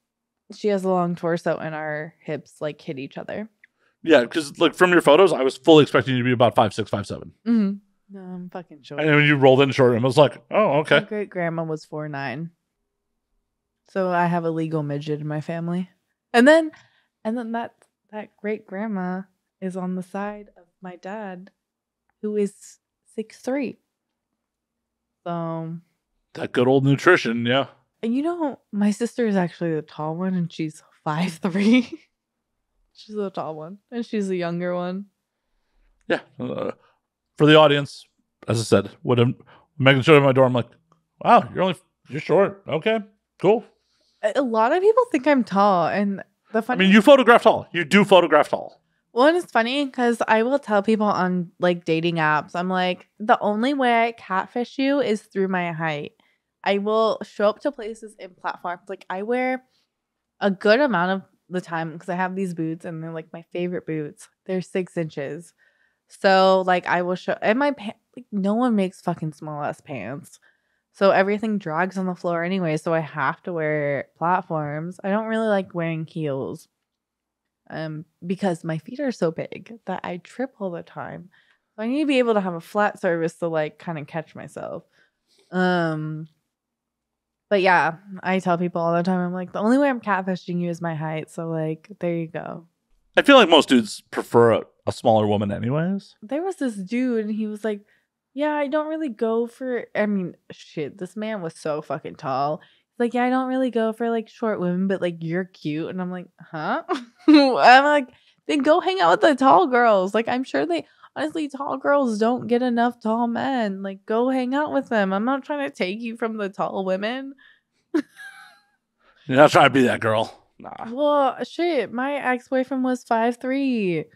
she has a long torso and our hips like hit each other. Yeah, because like from your photos, I was fully expecting you to be about 5'6", 5'7". Mm-hmm. No, I'm fucking short. And when you rolled in short, I was like, oh, okay. My great grandma was 4'9". So I have a legal midget in my family. And then that great grandma is on the side of my dad, who is 6'3". So that good old nutrition, yeah. And my sister is actually the tall one, and she's 5'3". She's the tall one, and she's the younger one. Yeah. For the audience, as I said, when Megan showed up at my door, I'm like, wow, you're short. Okay, cool. A lot of people think I'm tall, and you photograph tall. You do photograph tall. Well, and it's funny because I will tell people on like dating apps, I'm like, the only way I catfish you is through my height. I will show up to places in platforms. Like I wear a good amount of the time because I have these boots and they're like my favorite boots. They're 6 inches. So like I will show and my pants. Like no one makes fucking small ass pants. So everything drags on the floor anyway. So I have to wear platforms. I don't really like wearing heels. Because my feet are so big that I trip all the time. So I need to be able to have a flat surface to like kind of catch myself. But yeah, I tell people all the time, I'm like, the only way I'm catfishing you is my height. So like, there you go. I feel like most dudes prefer a smaller woman anyways. There was this dude and he was like, yeah, I don't really go for, I mean, shit, this man was so fucking tall. He's like, yeah, I don't really go for like short women, but like you're cute. And I'm like, huh? I'm like, then go hang out with the tall girls. Like, I'm sure honestly, tall girls don't get enough tall men. Like, go hang out with them. I'm not trying to take you from the tall women. You're not trying to be that girl. Nah. Well, shit, my ex-boyfriend was 5'3".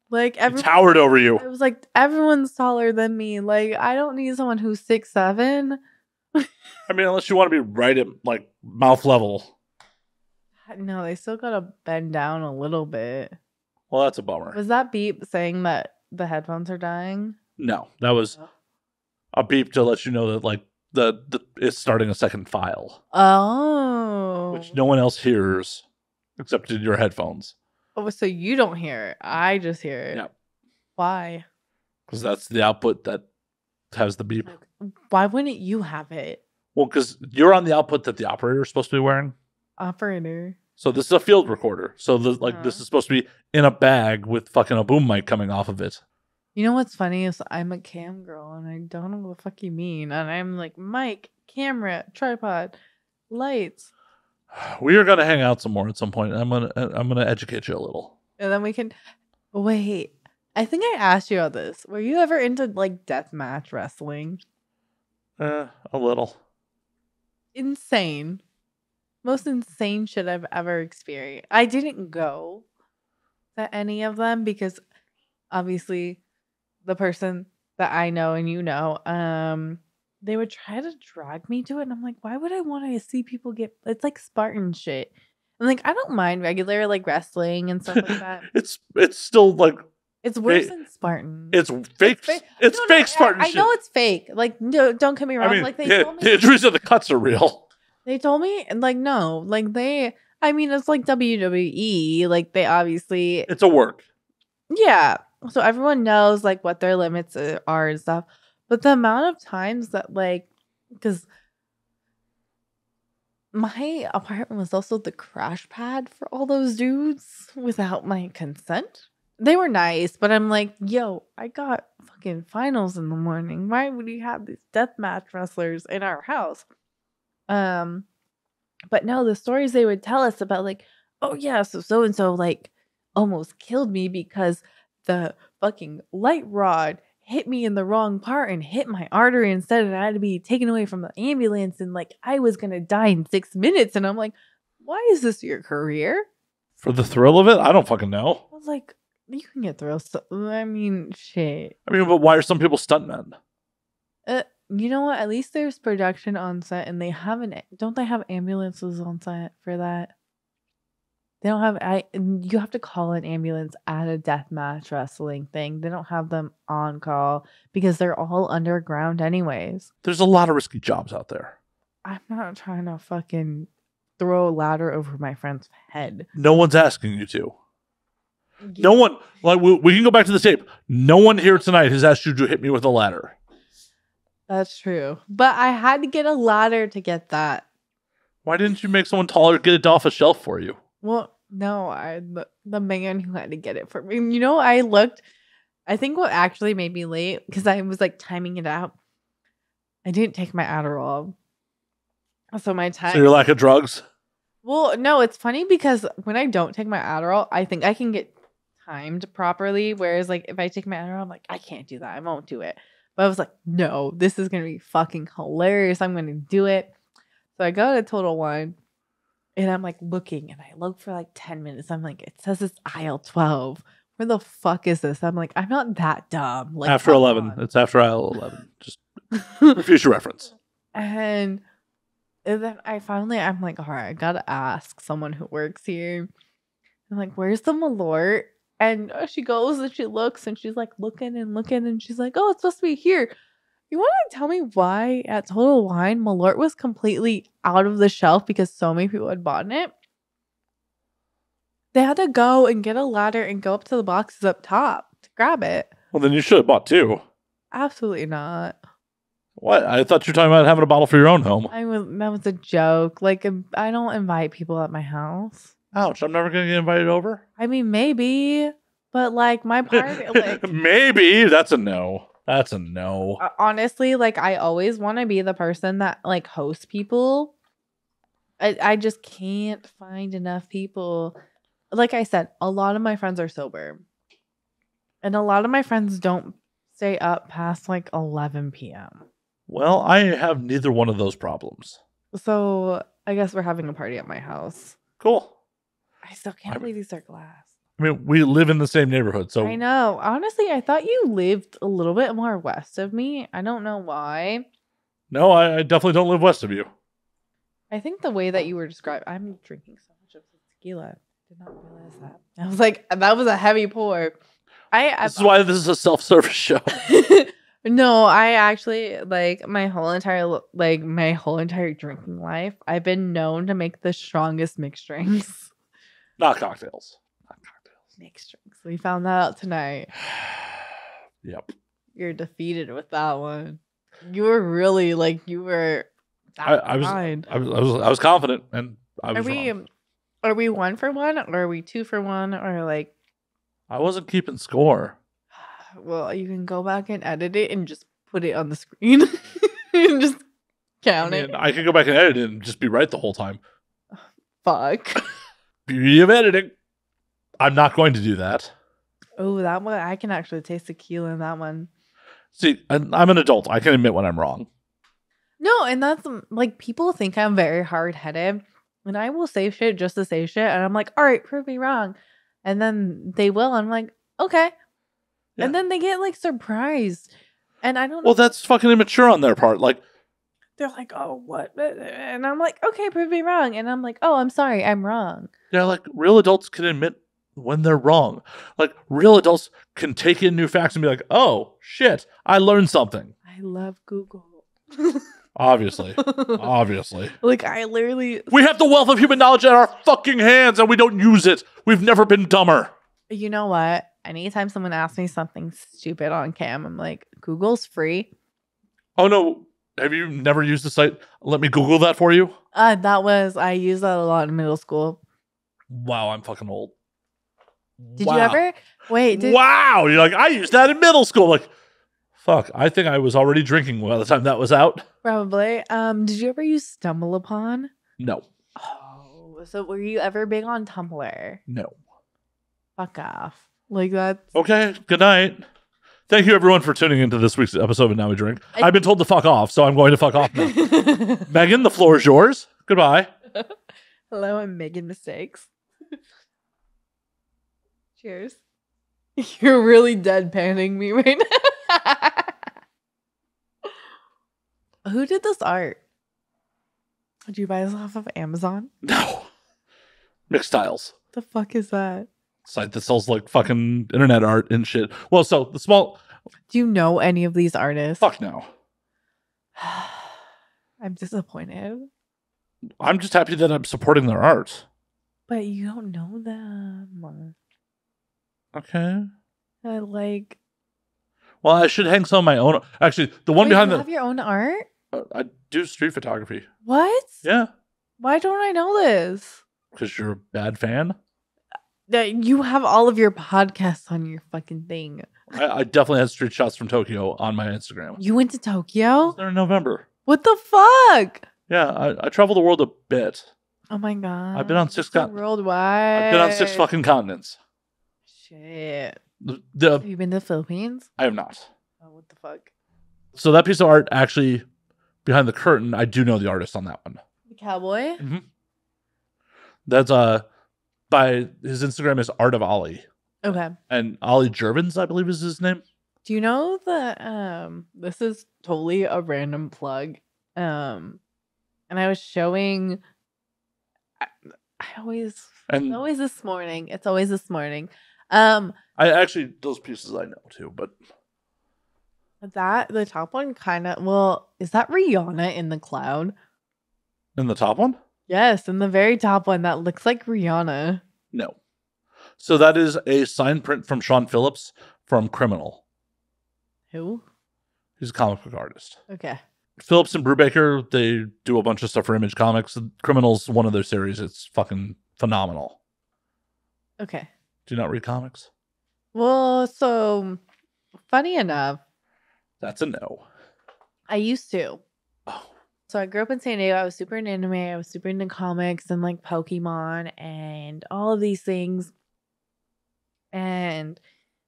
Like, He towered over you. I was like, everyone's taller than me. Like, I don't need someone who's 6'7". I mean, unless you want to be right at like mouth level. No, they still gotta bend down a little bit. Well, that's a bummer. Was that beep saying that the headphones are dying? No, that was a beep to let you know that like the it's starting a second file. Oh. Which no one else hears except in your headphones. Oh, so you don't hear it. I just hear it. Yeah. Why? Because that's the output that has the beep. Why wouldn't you have it? Well, because you're on the output that the operator is supposed to be wearing. Operator. So this is a field recorder. So this is supposed to be in a bag with fucking a boom mic coming off of it. You know what's funny is I'm a cam girl and I don't know what the fuck you mean. And I'm like, mic, camera, tripod, lights. We are gonna hang out some more at some point. I'm gonna educate you a little. And then we can wait. I think I asked you about this. Were you ever into like deathmatch wrestling? A little. Insane. Most insane shit I've ever experienced. I didn't go to any of them because obviously the person that I know and you know, they would try to drag me to it. And I'm like, why would I want to see people get, it's like Spartan shit. And like, I don't mind regular like wrestling and stuff like that. It's still like, it's worse than Spartan. It's fake. It's fake Spartan shit. I know it's fake. Like, no, don't get me wrong. I mean, like they told me the injuries and the cuts are real. They told me, like, no, like I mean, it's like WWE. Like they obviously, it's a work. Yeah. So everyone knows like what their limits are and stuff. But the amount of times that like, because my apartment was also the crash pad for all those dudes without my consent. They were nice, but I'm like, yo, I got fucking finals in the morning. Why would you have these deathmatch wrestlers in our house? But no, the stories they would tell us about like, oh yeah, so and so like almost killed me because the fucking light rod hit me in the wrong part and hit my artery instead, and I had to be taken away from the ambulance, and like I was gonna die in 6 minutes. And I'm like, why is this your career? For the thrill of it? I don't fucking know. I was like, you can get thrills. I mean, shit. I mean, but why are some people stuntmen? You know what? At least there's production on set, and don't they have ambulances on set for that? They don't have. You have to call an ambulance at a deathmatch wrestling thing. They don't have them on call because they're all underground, anyways. There's a lot of risky jobs out there. I'm not trying to fucking throw a ladder over my friend's head. No one's asking you to. No one. Like we can go back to the tape. No one here tonight has asked you to hit me with a ladder. That's true. But I had to get a ladder to get that. Why didn't you make someone taller get it off a shelf for you? Well, no, the man who had to get it for me. You know, I looked. I think what actually made me late, because I was like timing it out. I didn't take my Adderall. So my time. So your lack of drugs? Well, no, it's funny because when I don't take my Adderall, I think I can get timed properly. Whereas like if I take my Adderall, I'm like, I can't do that. I won't do it. But I was like, no, this is going to be fucking hilarious. I'm going to do it. So I go to Total Wine and I'm like looking, and I look for like 10 minutes. I'm like, it says it's aisle 12. Where the fuck is this? I'm like, I'm not that dumb. Like after 11. It's after aisle 11. Just for future reference. And then I'm like, all right, I gotta ask someone who works here. I'm like, where's the Malort? And she goes and she looks and she's like looking and looking and she's like, oh, it's supposed to be here. You want to tell me why at Total Wine Malort was completely out of the shelf because so many people had bought it? They had to go and get a ladder and go up to the boxes up top to grab it. Well, then you should have bought 2. Absolutely not. What? I thought you were talking about having a bottle for your own home. That was a joke. Like, I don't invite people at my house. Ouch, I'm never going to get invited over? I mean, maybe, but like my party, like maybe. That's a no. That's a no. Honestly, like I always want to be the person that like hosts people. I just can't find enough people. Like I said, a lot of my friends are sober. And a lot of my friends don't stay up past like 11 p.m. Well, I have neither one of those problems. So I guess we're having a party at my house. Cool. I still can't believe these are glass. I mean, we live in the same neighborhood, so... I know. Honestly, I thought you lived a little bit more west of me. I don't know why. No, I definitely don't live west of you. I think the way that you were described... I'm drinking so much of tequila. Did not realize that. I was like, that was a heavy pour. This is why this is a self-service show. No, I actually like my whole entire drinking life. I've been known to make the strongest mixed drinks. Not cocktails. Mixed drinks. We found that out tonight. Yep. You're defeated with that one. You were really like you were. I was confident, and I was wrong. Are we 1 for 1, or are we 2 for 1, or like? I wasn't keeping score. Well, you can go back and edit it and just put it on the screen and just count it. I can go back and edit it and just be right the whole time. Fuck. Beauty of editing. I'm not going to do that. Oh, that one. I can actually taste tequila in that one. See, I'm an adult. I can admit when I'm wrong. No, and that's like people think I'm very hard-headed. And I will say shit just to say shit. And I'm like, all right, prove me wrong. And then they will. And I'm like, okay. Yeah. And then they get like surprised. And I don't know. Well, that's fucking immature on their part. Like, they're like, oh, what? And I'm like, okay, prove me wrong. And I'm like, oh, I'm sorry, I'm wrong. Yeah, like real adults can admit when they're wrong. Like real adults can take in new facts and be like, oh, shit, I learned something. I love Google. Obviously. Obviously. Like, I literally... We have the wealth of human knowledge at our fucking hands and we don't use it. We've never been dumber. You know what? Anytime someone asks me something stupid on cam, I'm like, Google's free. Oh, no. Have you never used the site? Let me Google that for you. I used that a lot in middle school. Wow, I'm fucking old. Did you ever? Wait. Wow. You're like, I used that in middle school. Like, fuck. I think I was already drinking by the time that was out. Probably. Did you ever use StumbleUpon? No. Oh, so were you ever big on Tumblr? No. Fuck off. Like that. Okay. Good night. Thank you, everyone, for tuning into this week's episode of Now We Drink. I've been told to fuck off, so I'm going to fuck off now. Megan, the floor is yours. Goodbye. Hello, I'm Megan Mistakes. Cheers. You're really deadpanning me right now. Who did this art? Did you buy this off of Amazon? No. Mixed Tiles. The fuck is that? Site that sells like fucking internet art and shit. Well, so the small... Do you know any of these artists? Fuck no. I'm disappointed. I'm just happy that I'm supporting their art. But you don't know them. Okay. Like... Well, I should hang some of my own... Actually, the one behind you have your own art? I do street photography. What? Yeah. Why don't I know this? Because you're a bad fan? That you have all of your podcasts on your fucking thing. I definitely had street shots from Tokyo on my Instagram. You went to Tokyo? I was there in November. What the fuck? Yeah, I travel the world a bit. Oh my god. I've been on 6 continents. Worldwide. I've been on 6 fucking continents. Shit. Have you been to the Philippines? I have not. Oh, what the fuck? So that piece of art, actually, behind the curtain, I do know the artist on that one. The cowboy? Mm-hmm. That's by his Instagram is Art of Ollie. Okay. And Ollie Jervins, I believe, is his name. Do you know that this is totally a random plug, And I was showing. I always. And It's always this morning. It's always this morning. I actually, those pieces I know too, but That the top one kind of. Well, is that Rihanna in the cloud? in the top one? Yes, in the very top one, that looks like Rihanna. No. So that is a sign print from Sean Phillips from Criminal. Who? He's a comic book artist. Okay. Phillips and Brubaker, they do a bunch of stuff for Image Comics. Criminal's one of their series. It's fucking phenomenal. Okay. Do you not read comics? Well, so funny enough, That's a no. I used to. Oh. So I grew up in San Diego. I was super into anime. I was super into comics and like Pokemon and all of these things. And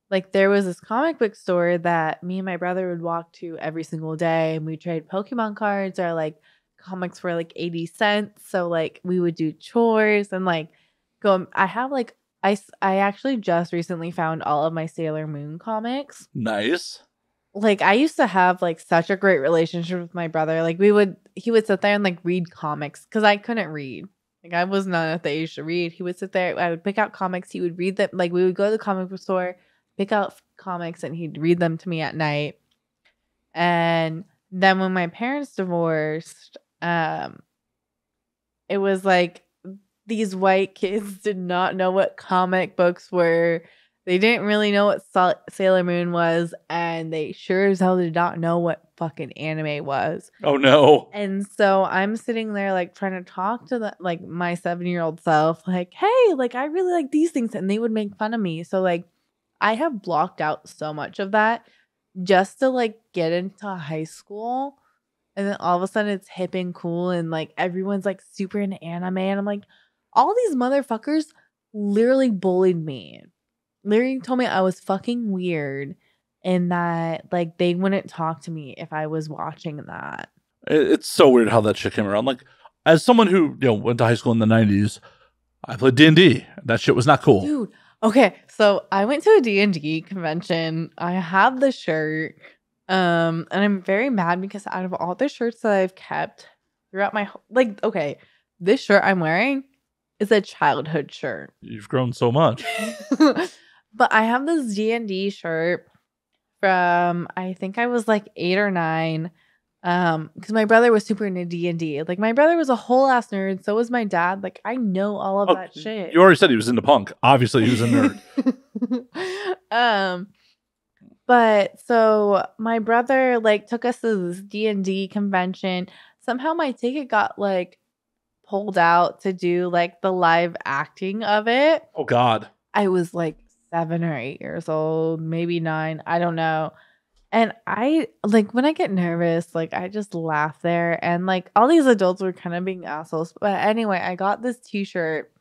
like there was this comic book store that me and my brother would walk to every single day, and we trade Pokemon cards or like comics for like 80 cents. So like we would do chores and like go. I have like I actually just recently found all of my Sailor Moon comics. Nice. Like I used to have like such a great relationship with my brother. Like he would sit there and like read comics because I couldn't read. Like I was not at the age to read. He would sit there. I would pick out comics. He would read them. Like we would go to the comic book store, pick out comics, and he'd read them to me at night. And then when my parents divorced, it was like these white kids did not know what comic books were. They didn't really know what Sailor Moon was, and they sure as hell did not know what fucking anime was. Oh no. And so I'm sitting there like trying to talk to like my 7-year-old self, like, hey, like I really like these things, and they would make fun of me. So like I have blocked out so much of that just to like get into high school. And then all of a sudden it's hip and cool, and like everyone's like super into anime, and I'm like, all these motherfuckers literally bullied me. Literally told me I was fucking weird and that like they wouldn't talk to me if I was watching that. It's so weird how that shit came around. Like, as someone who went to high school in the 90s, I played D&D. That shit was not cool. Dude, okay, so I went to a D&D convention. I have the shirt, and I'm very mad because out of all the shirts that I've kept throughout my okay, this shirt I'm wearing is a childhood shirt. You've grown so much. But I have this D&D shirt from, I think I was like 8 or 9, because my brother was super into D&D. Like my brother was a whole ass nerd, so was my dad. Like I know all of that shit. You already said he was into punk. Obviously, he was a nerd. But so my brother like took us to this D&D convention. Somehow my ticket got like pulled out to do like the live acting of it. Oh God. I was like 7 or 8 years old, maybe 9. I don't know. And I like when I get nervous, like I just laugh there. And like all these adults were kind of being assholes. But anyway, I got this t-shirt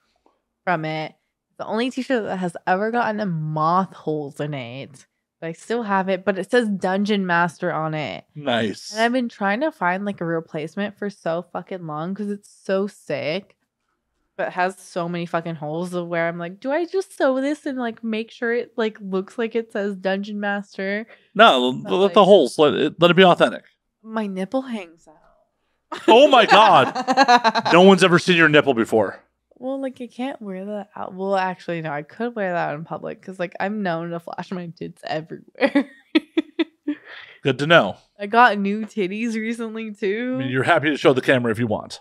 from it. The only t-shirt that has ever gotten moth holes in it. But I still have it, but it says Dungeon Master on it. Nice. And I've been trying to find like a replacement for so fucking long because it's so sick. But it has so many fucking holes of where I'm like, do I just sew this and like make sure it like looks like it says Dungeon Master? No, let the holes. Let it be authentic. My nipple hangs out. Oh my God. No one's ever seen your nipple before. Well, like I can't wear that out. Well, actually, no, I could wear that in public because like I'm known to flash my tits everywhere. Good to know. I got new titties recently too. I mean, you're happy to show the camera if you want.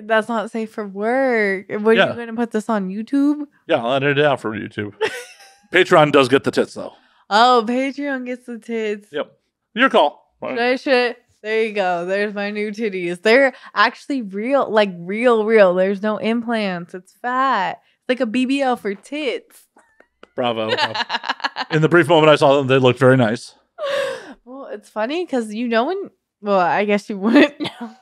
That's not safe for work. What are you going to put this on YouTube? Yeah, I'll edit it out for YouTube. Patreon does get the tits though. Oh, Patreon gets the tits. Yep. Your call. There you go. There's my new titties. They're actually real, like real. There's no implants. It's fat. It's like a BBL for tits. Bravo. In the brief moment I saw them, they looked very nice. Well, it's funny because well, I guess you wouldn't know.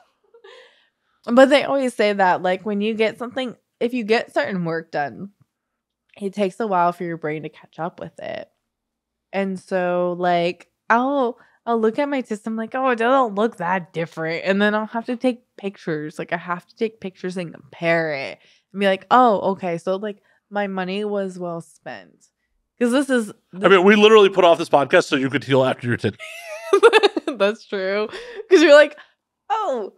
But they always say that, like, when you get something, if you get certain work done, it takes a while for your brain to catch up with it. And so, like, I'll look at my tits, I'm like, oh, it doesn't look that different. And then I'll have to take pictures. Like, I have to take pictures and compare it. And be like, oh, okay, so, like, my money was well spent. Because I mean, we literally put off this podcast so you could heal after your tits. That's true. Because you're like, oh,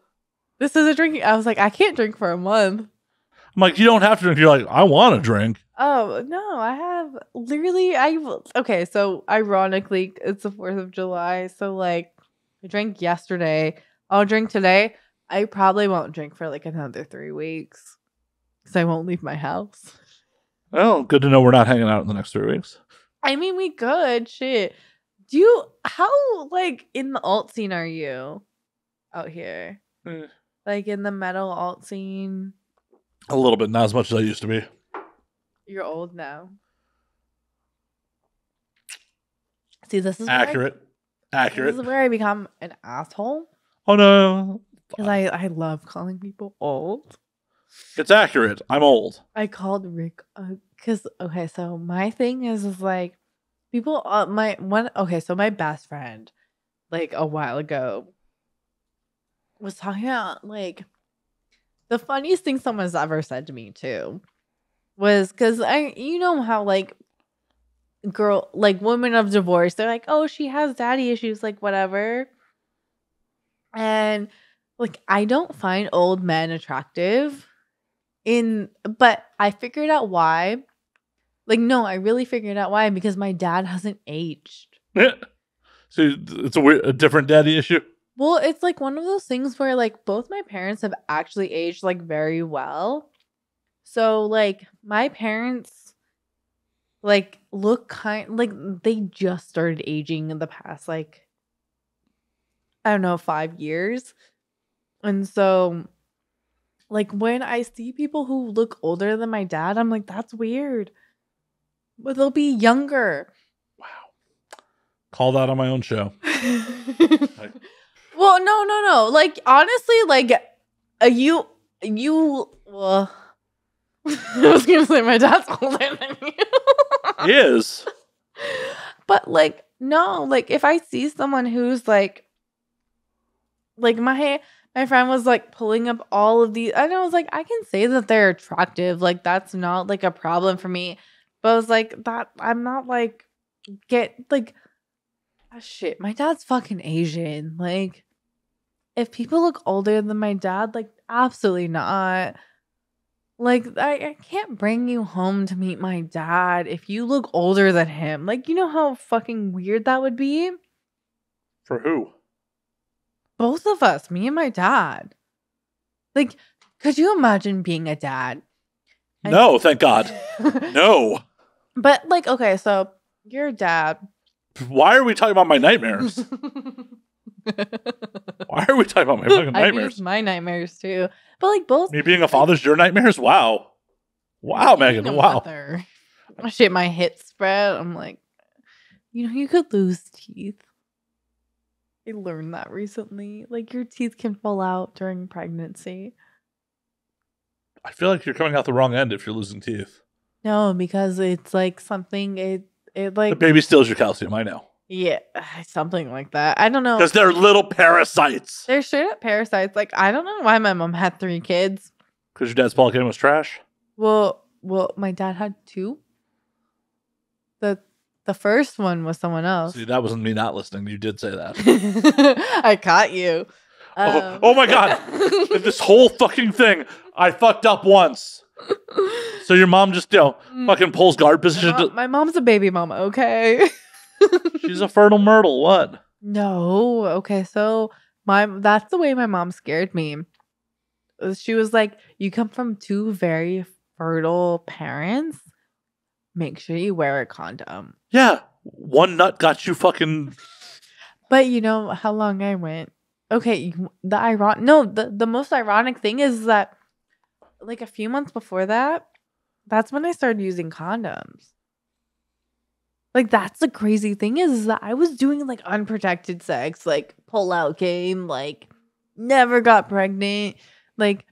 This is a drinking. I was like, I can't drink for a month. I'm like, you don't have to drink. You're like, I want to drink. Oh, no, I have literally, okay, so ironically, it's the 4th of July. So, like, I drank yesterday. I'll drink today. I probably won't drink for like another 3 weeks because I won't leave my house. Well, good to know we're not hanging out in the next 3 weeks. I mean, we could. Shit. How, like, in the alt scene are you out here? Like, in the metal alt scene? A little bit, not as much as I used to be. You're old now. See, this is accurate. This is where I become an asshole. Oh, no. Because I love calling people old. It's accurate. I'm old. I called Rick because okay, so my thing is like people so my best friend like a while ago was talking about like the funniest thing someone's ever said to me too was because you know how like women of divorce, they're like, oh, she has daddy issues, like whatever. And like I don't find old men attractive. But I figured out why. Like, no, I really figured out why because my dad hasn't aged. So it's a different daddy issue. Well, it's like one of those things where like both my parents have actually aged like very well. So like my parents like look like they just started aging in the past like I don't know 5 years. And so like when I see people who look older than my dad, I'm like, that's weird. But they'll be younger. Wow. Call that on my own show. Well, no. Like honestly, like you well I was gonna say my dad's older than you. He is. But like, no, like if I see someone who's like my friend was like pulling up all of these, and I was like, I can say that they're attractive. Like, that's not like a problem for me. But I was like, that I'm not like, shit, my dad's fucking Asian. Like, if people look older than my dad, like, absolutely not. Like, I can't bring you home to meet my dad if you look older than him. Like, you know how fucking weird that would be? For who? Both of us, me and my dad. Like, could you imagine being a dad? No, thank God. No. But like, okay, so you're a dad. Why are we talking about my nightmares? Why are we talking about my fucking nightmares? My nightmares too. But like both me being a father's your nightmares? Wow. Wow, Megan. Wow. Shit, my hip spread. I'm like, you could lose teeth. I learned that recently. Like your teeth can fall out during pregnancy. I feel like you're coming out the wrong end if you're losing teeth. No, because it's like something it like the baby steals your calcium, I know. Yeah, something like that. I don't know. Because they're little parasites. They're straight up parasites. Like, I don't know why my mom had 3 kids. Because your dad's polycam was trash? Well, my dad had 2. The first one was someone else. See, that wasn't me not listening. You did say that. I caught you. Oh my God. This whole fucking thing, I fucked up once. So your mom just, fucking pulls guard position. My mom's a baby mama, okay? She's a fertile myrtle. What? No. Okay, so that's the way my mom scared me. She was like, you come from 2 very fertile parents. Make sure you wear a condom. Yeah. One nut got you fucking... But you know how long I went? Okay, the most ironic thing is that like a few months before that, that's when I started using condoms. Like that's the crazy thing is that I was doing like unprotected sex, like pull out game, like never got pregnant. Like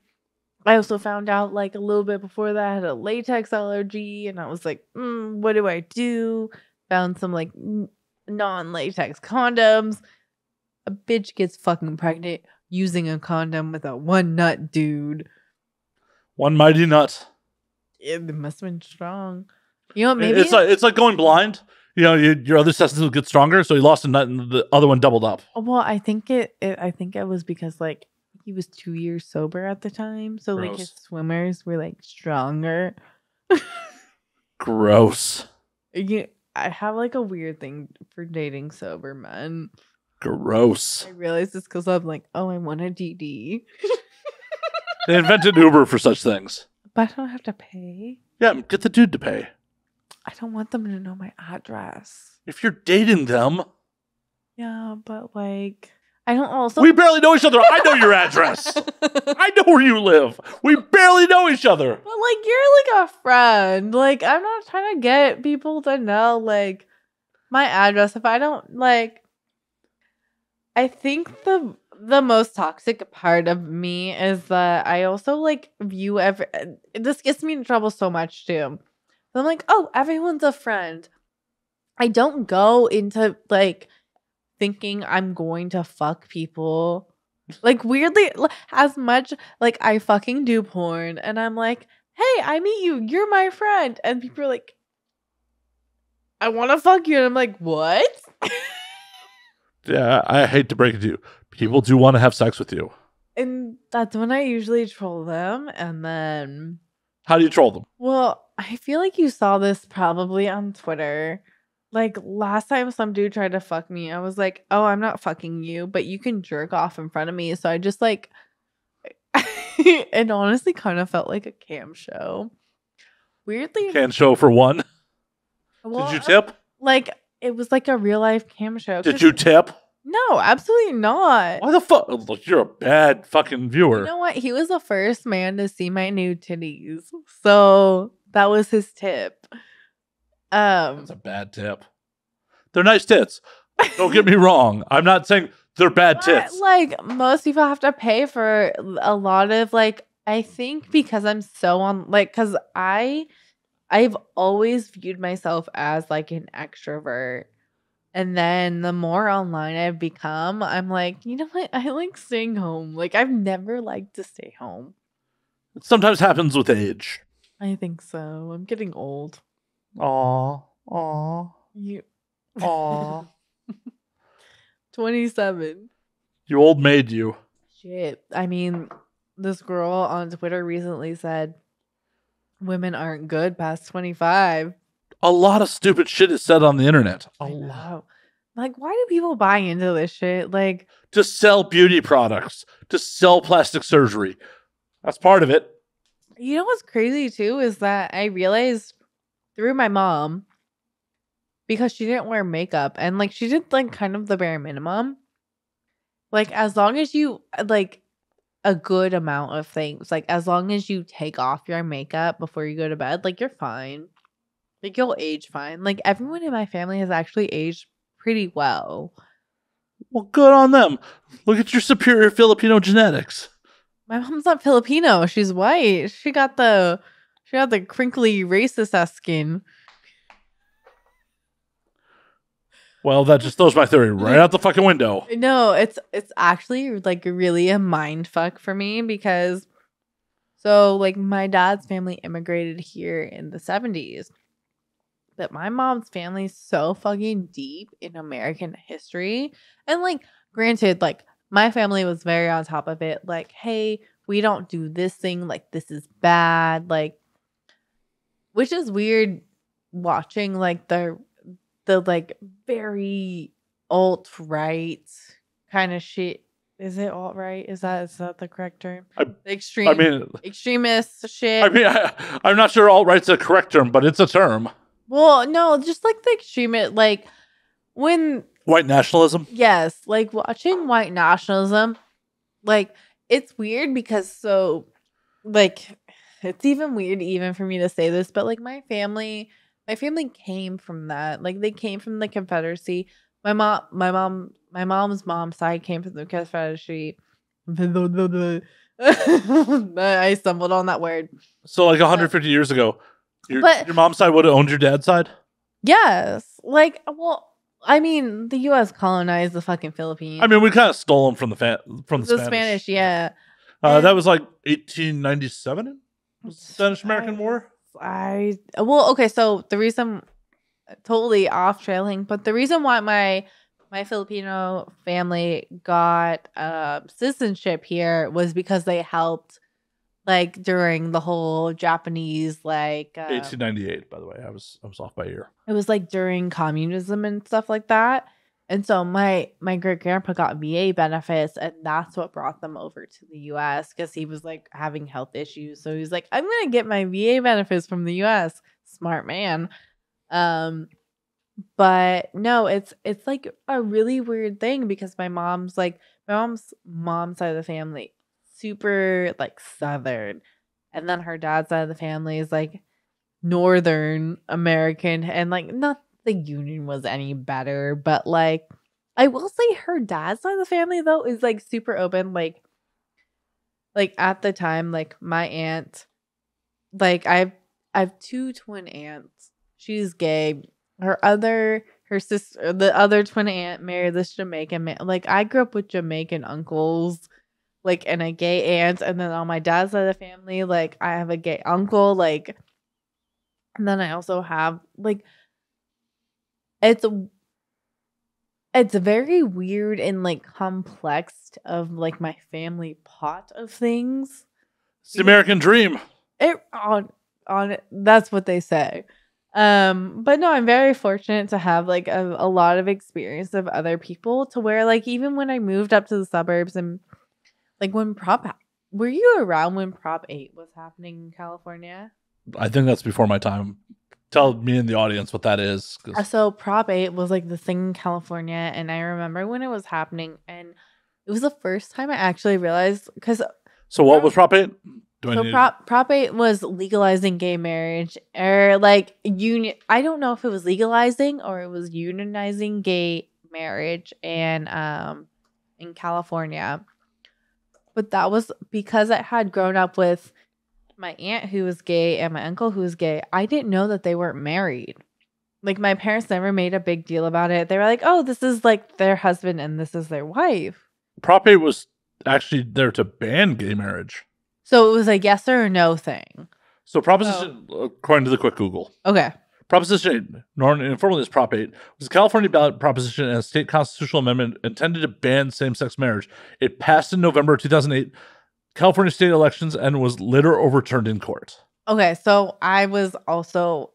I also found out like a little bit before that I had a latex allergy and I was like, what do I do? Found some like non-latex condoms. A bitch gets fucking pregnant using a condom with a 1 nut dude. One mighty nut. It must have been strong. You know what, maybe it's like going blind. You know, your other testicles will get stronger, so you lost a nut and the other one doubled up. Well, I think it was because like he was 2 years sober at the time. So like his Gross. swimmers were like stronger. Gross. I have like a weird thing for dating sober men. Gross. I realize this because I'm like, oh, I want a DD. They invented Uber for such things. But I don't have to pay. Yeah, get the dude to pay. I don't want them to know my address. If you're dating them, Yeah, but like, I don't also. we barely know each other. I know your address. I know where you live. We barely know each other. But like, you're like a friend. Like, I'm not trying to get people to know like my address if I don't like. I think the most toxic part of me is that I also like view this gets me in trouble so much too. I'm like, oh, everyone's a friend. I don't go into like thinking I'm going to fuck people. Like weirdly, as much like I fucking do porn and I'm like, hey, I meet you, you're my friend. And people are like, I want to fuck you. And I'm like, what? Yeah, I hate to break it to you. People do want to have sex with you. And that's when I usually troll them. And then, How do you troll them? well, I feel like you saw this probably on Twitter. Like last time some dude tried to fuck me, I was like, oh, I'm not fucking you, but you can jerk off in front of me. So I just like, it honestly kind of felt like a cam show. Weirdly, Can show for one. well, Did you tip? like, it was like a real life cam show. Did you tip? No, absolutely not. Why the fuck? Look, you're a bad fucking viewer. You know what? He was the first man to see my nude titties. So that was his tip. That's a bad tip. They're nice tits. Don't get me wrong. I'm not saying they're bad but, tits. like most people have to pay for a lot of like I think because I'm so on like because I've always viewed myself as like an extrovert. And then the more online I've become, I'm like, you know what? I like staying home. Like I've never liked to stay home. It sometimes happens with age. I think so. I'm getting old. Aw. You Aw. 27. You old maid, you. Shit. I mean, this girl on Twitter recently said women aren't good past 25. A lot of stupid shit is said on the internet. I know. Like, why do people buy into this shit? Like, To sell beauty products, to sell plastic surgery. That's part of it. you know what's crazy too is that I realized through my mom because she didn't wear makeup and like she did like kind of the bare minimum. Like as long as you like a good amount of things, like as long as you take off your makeup before you go to bed, like you're fine. Like you'll age fine. Like everyone in my family has actually aged pretty well. Well, good on them. Look at your superior Filipino genetics. My mom's not Filipino. She's white. She got the crinkly racist ass skin. Well, that just throws my theory right out the fucking window. No, it's actually like really a mind fuck for me because so like my dad's family immigrated here in the 70s. But my mom's family's so fucking deep in American history. And like granted, like my family was very on top of it. Like, hey, we don't do this thing. Like this is bad. Like which is weird watching like the like very alt-right kind of shit. Is it alt-right? Is that the correct term? Extremist shit. I mean, I'm not sure alt-right's a correct term, but it's a term. Well, no, just like the extremist, like when White nationalism? yes, like watching white nationalism, like it's weird because so like it's even weird even for me to say this, but like my family came from that. Like they came from the Confederacy. My mom's mom's side came from the Confederacy. I stumbled on that word. So like 150 years ago, your mom's side would have owned your dad's side? Yes. Like, well, I mean, the U.S. colonized the fucking Philippines. I mean, we kind of stole them from the Spanish, yeah. That was like 1897? Spanish-American War? Okay, so the reason, totally off trailing, but the reason why my my Filipino family got citizenship here was because they helped like during the whole Japanese 1898, by the way. I was off by a year. it was like during communism and stuff like that. And so my great grandpa got VA benefits, and that's what brought them over to the US because he was like having health issues. So he was like, I'm gonna get my VA benefits from the US. Smart man. But no, it's like a really weird thing because my mom's mom's side of the family, super like Southern. And then her dad's side of the family is like Northern American, and like not the union was any better, but like I will say her dad's side of the family though is like super open. Like at the time, like my aunt, like I have two twin aunts. She's gay. Her sister, the other twin aunt married this Jamaican man. Like I grew up with Jamaican uncles, like, and a gay aunt, and then on my dad's side of the family, like I have a gay uncle, like, and then I also have like it's very weird and like complex of like my family pot of things. It's the American dream. It on that's what they say. But no, I'm very fortunate to have like a lot of experience of other people to where like even when I moved up to the suburbs and like when were you around when Prop 8 was happening in California? I think that's before my time. Tell me and the audience what that is. So Prop 8 was like the thing in California, and I remember when it was happening, and it was the first time I actually realized because. So what was Prop 8? Prop 8 was legalizing gay marriage or like union. I don't know if it was legalizing or it was unionizing gay marriage and in California. But that was because I had grown up with my aunt who was gay and my uncle who was gay. I didn't know that they weren't married. Like my parents never made a big deal about it. They were like, "Oh, this is like their husband and this is their wife." Prop 8 was actually there to ban gay marriage. So it was a yes or no thing. So Proposition, according to the quick Google. Okay. Proposition 8, known informally as Prop 8, was a California ballot proposition and a state constitutional amendment intended to ban same-sex marriage. It passed in November 2008, California state elections, and was later overturned in court. Okay, so I was also,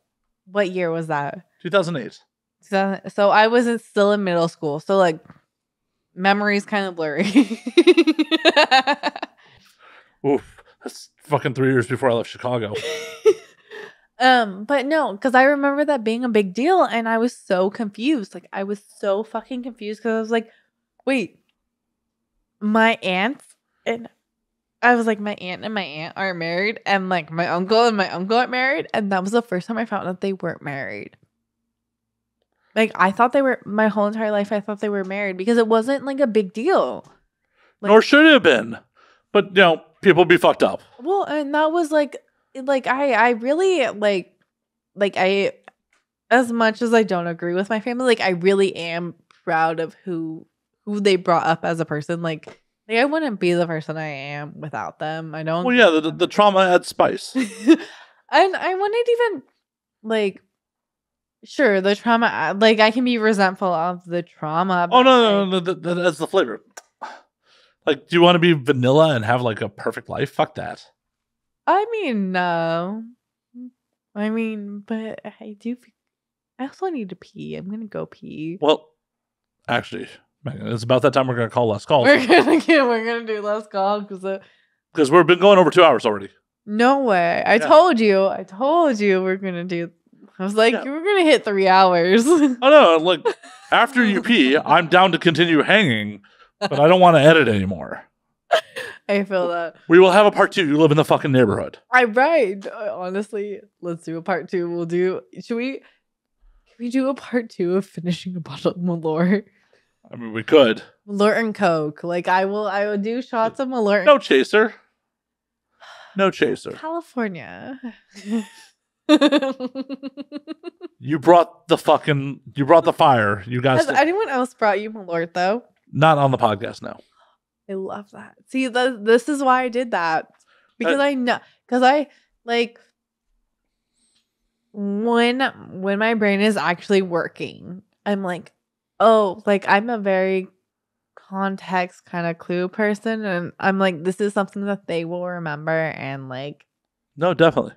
what year was that? 2008. So I was still in middle school. So like, memory's kind of blurry. Oof. That's fucking 3 years before I left Chicago. But no, because I remember that being a big deal, and I was so confused. Like, I was so fucking confused because I was like, wait, my aunts and I was like, my aunt and my aunt are married, and like my uncle and my uncle are married, and that was the first time I found out they weren't married. Like, I thought they were, my whole entire life, I thought they were married because it wasn't like a big deal. Like, nor should it have been. But, you know, people be fucked up. well, and that was like I really like I, as much as I don't agree with my family, like I really am proud of who they brought up as a person. Like I wouldn't be the person I am without them. I don't. Well, yeah, the trauma adds spice. And I wouldn't even like. Sure, the trauma. Like I can be resentful of the trauma. Oh no, that's the flavor. Like, do you want to be vanilla and have like a perfect life? Fuck that. I mean, no. I mean, but I do. I also need to pee. I'm gonna go pee. Well, actually, Megan, it's about that time we're gonna call last call. We're gonna do last call because we've been going over 2 hours already. No way! I told you we're gonna do. I was like, you were gonna hit 3 hours. Oh no! Like after you pee, I'm down to continue hanging, but I don't want to edit anymore. I feel that. We will have a part 2. You live in the fucking neighborhood. I'm right. Honestly, let's do a part 2. We'll do. Can we do a part 2 of finishing a bottle of Malort? I mean, we could. Malort and Coke. Like I will do shots of Malort. No chaser. No chaser. California. You brought the fire. You guys. Has anyone else brought you Malort though? Not on the podcast, no. I love that. See, this is why I did that. Because I know, because I like when my brain is actually working, I'm like, oh, like I'm a very context kind of clue person, and I'm like, this is something that they will remember, and like, No, definitely.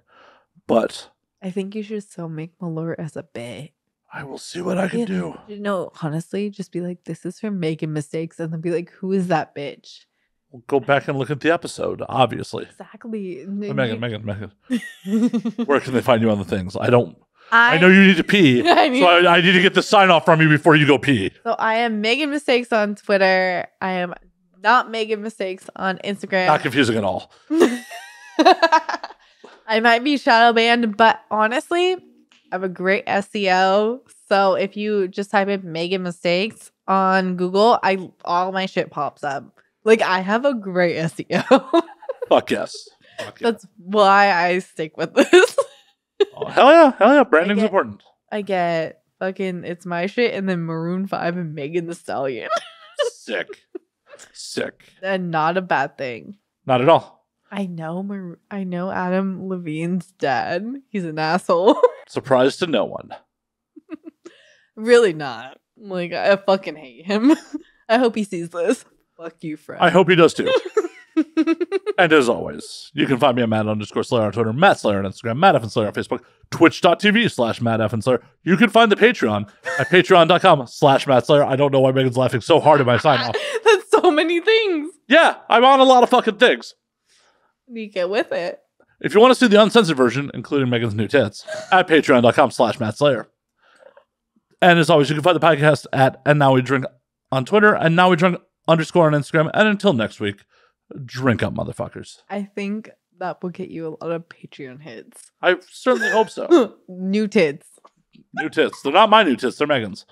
But I think you should still make Malort as a bit. I will see what I can do. You know, honestly, just be like, this is from Making Mistakes, and then be like, who is that bitch? We'll go back and look at the episode, obviously. Exactly. Megan. Where can they find you on the things? I know you need to pee, so I need to get the sign off from you before you go pee. So I am Making Mistakes on Twitter. I am not Making Mistakes on Instagram. Not confusing at all. I might be shadow banned, but honestly, I have a great SEO. So if you just type in Making Mistakes on Google, all my shit pops up. Like, I have a great SEO. Fuck yes. That's why I stick with this. Oh, hell yeah. Branding's important. I get fucking It's My Shit and then Maroon 5 and Megan Thee Stallion. Sick. And not a bad thing. Not at all. I know Adam Levine's dad. He's an asshole. Surprise to no one. Really not. Like, I fucking hate him. I hope he sees this. Fuck you, Fred. I hope he does too. And as always, you can find me at Matt_Slayer on Twitter, Matt Slayer on Instagram, Matt F. Slayer on Facebook, twitch.tv/Matt F. Slayer. You can find the Patreon at patreon.com/Matt Slayer. I don't know why Megan's laughing so hard at my sign off. That's so many things. Yeah, I'm on a lot of fucking things. You get with it. If you want to see the uncensored version, including Megan's new tits, at patreon.com/Matt Slayer. And as always, you can find the podcast at And Now We Drink on Twitter, and Now We Drink _ on Instagram. And until next week, drink up, motherfuckers. I think that will get you a lot of Patreon hits. I certainly hope so. New tits. New tits. They're not my new tits, they're Megan's.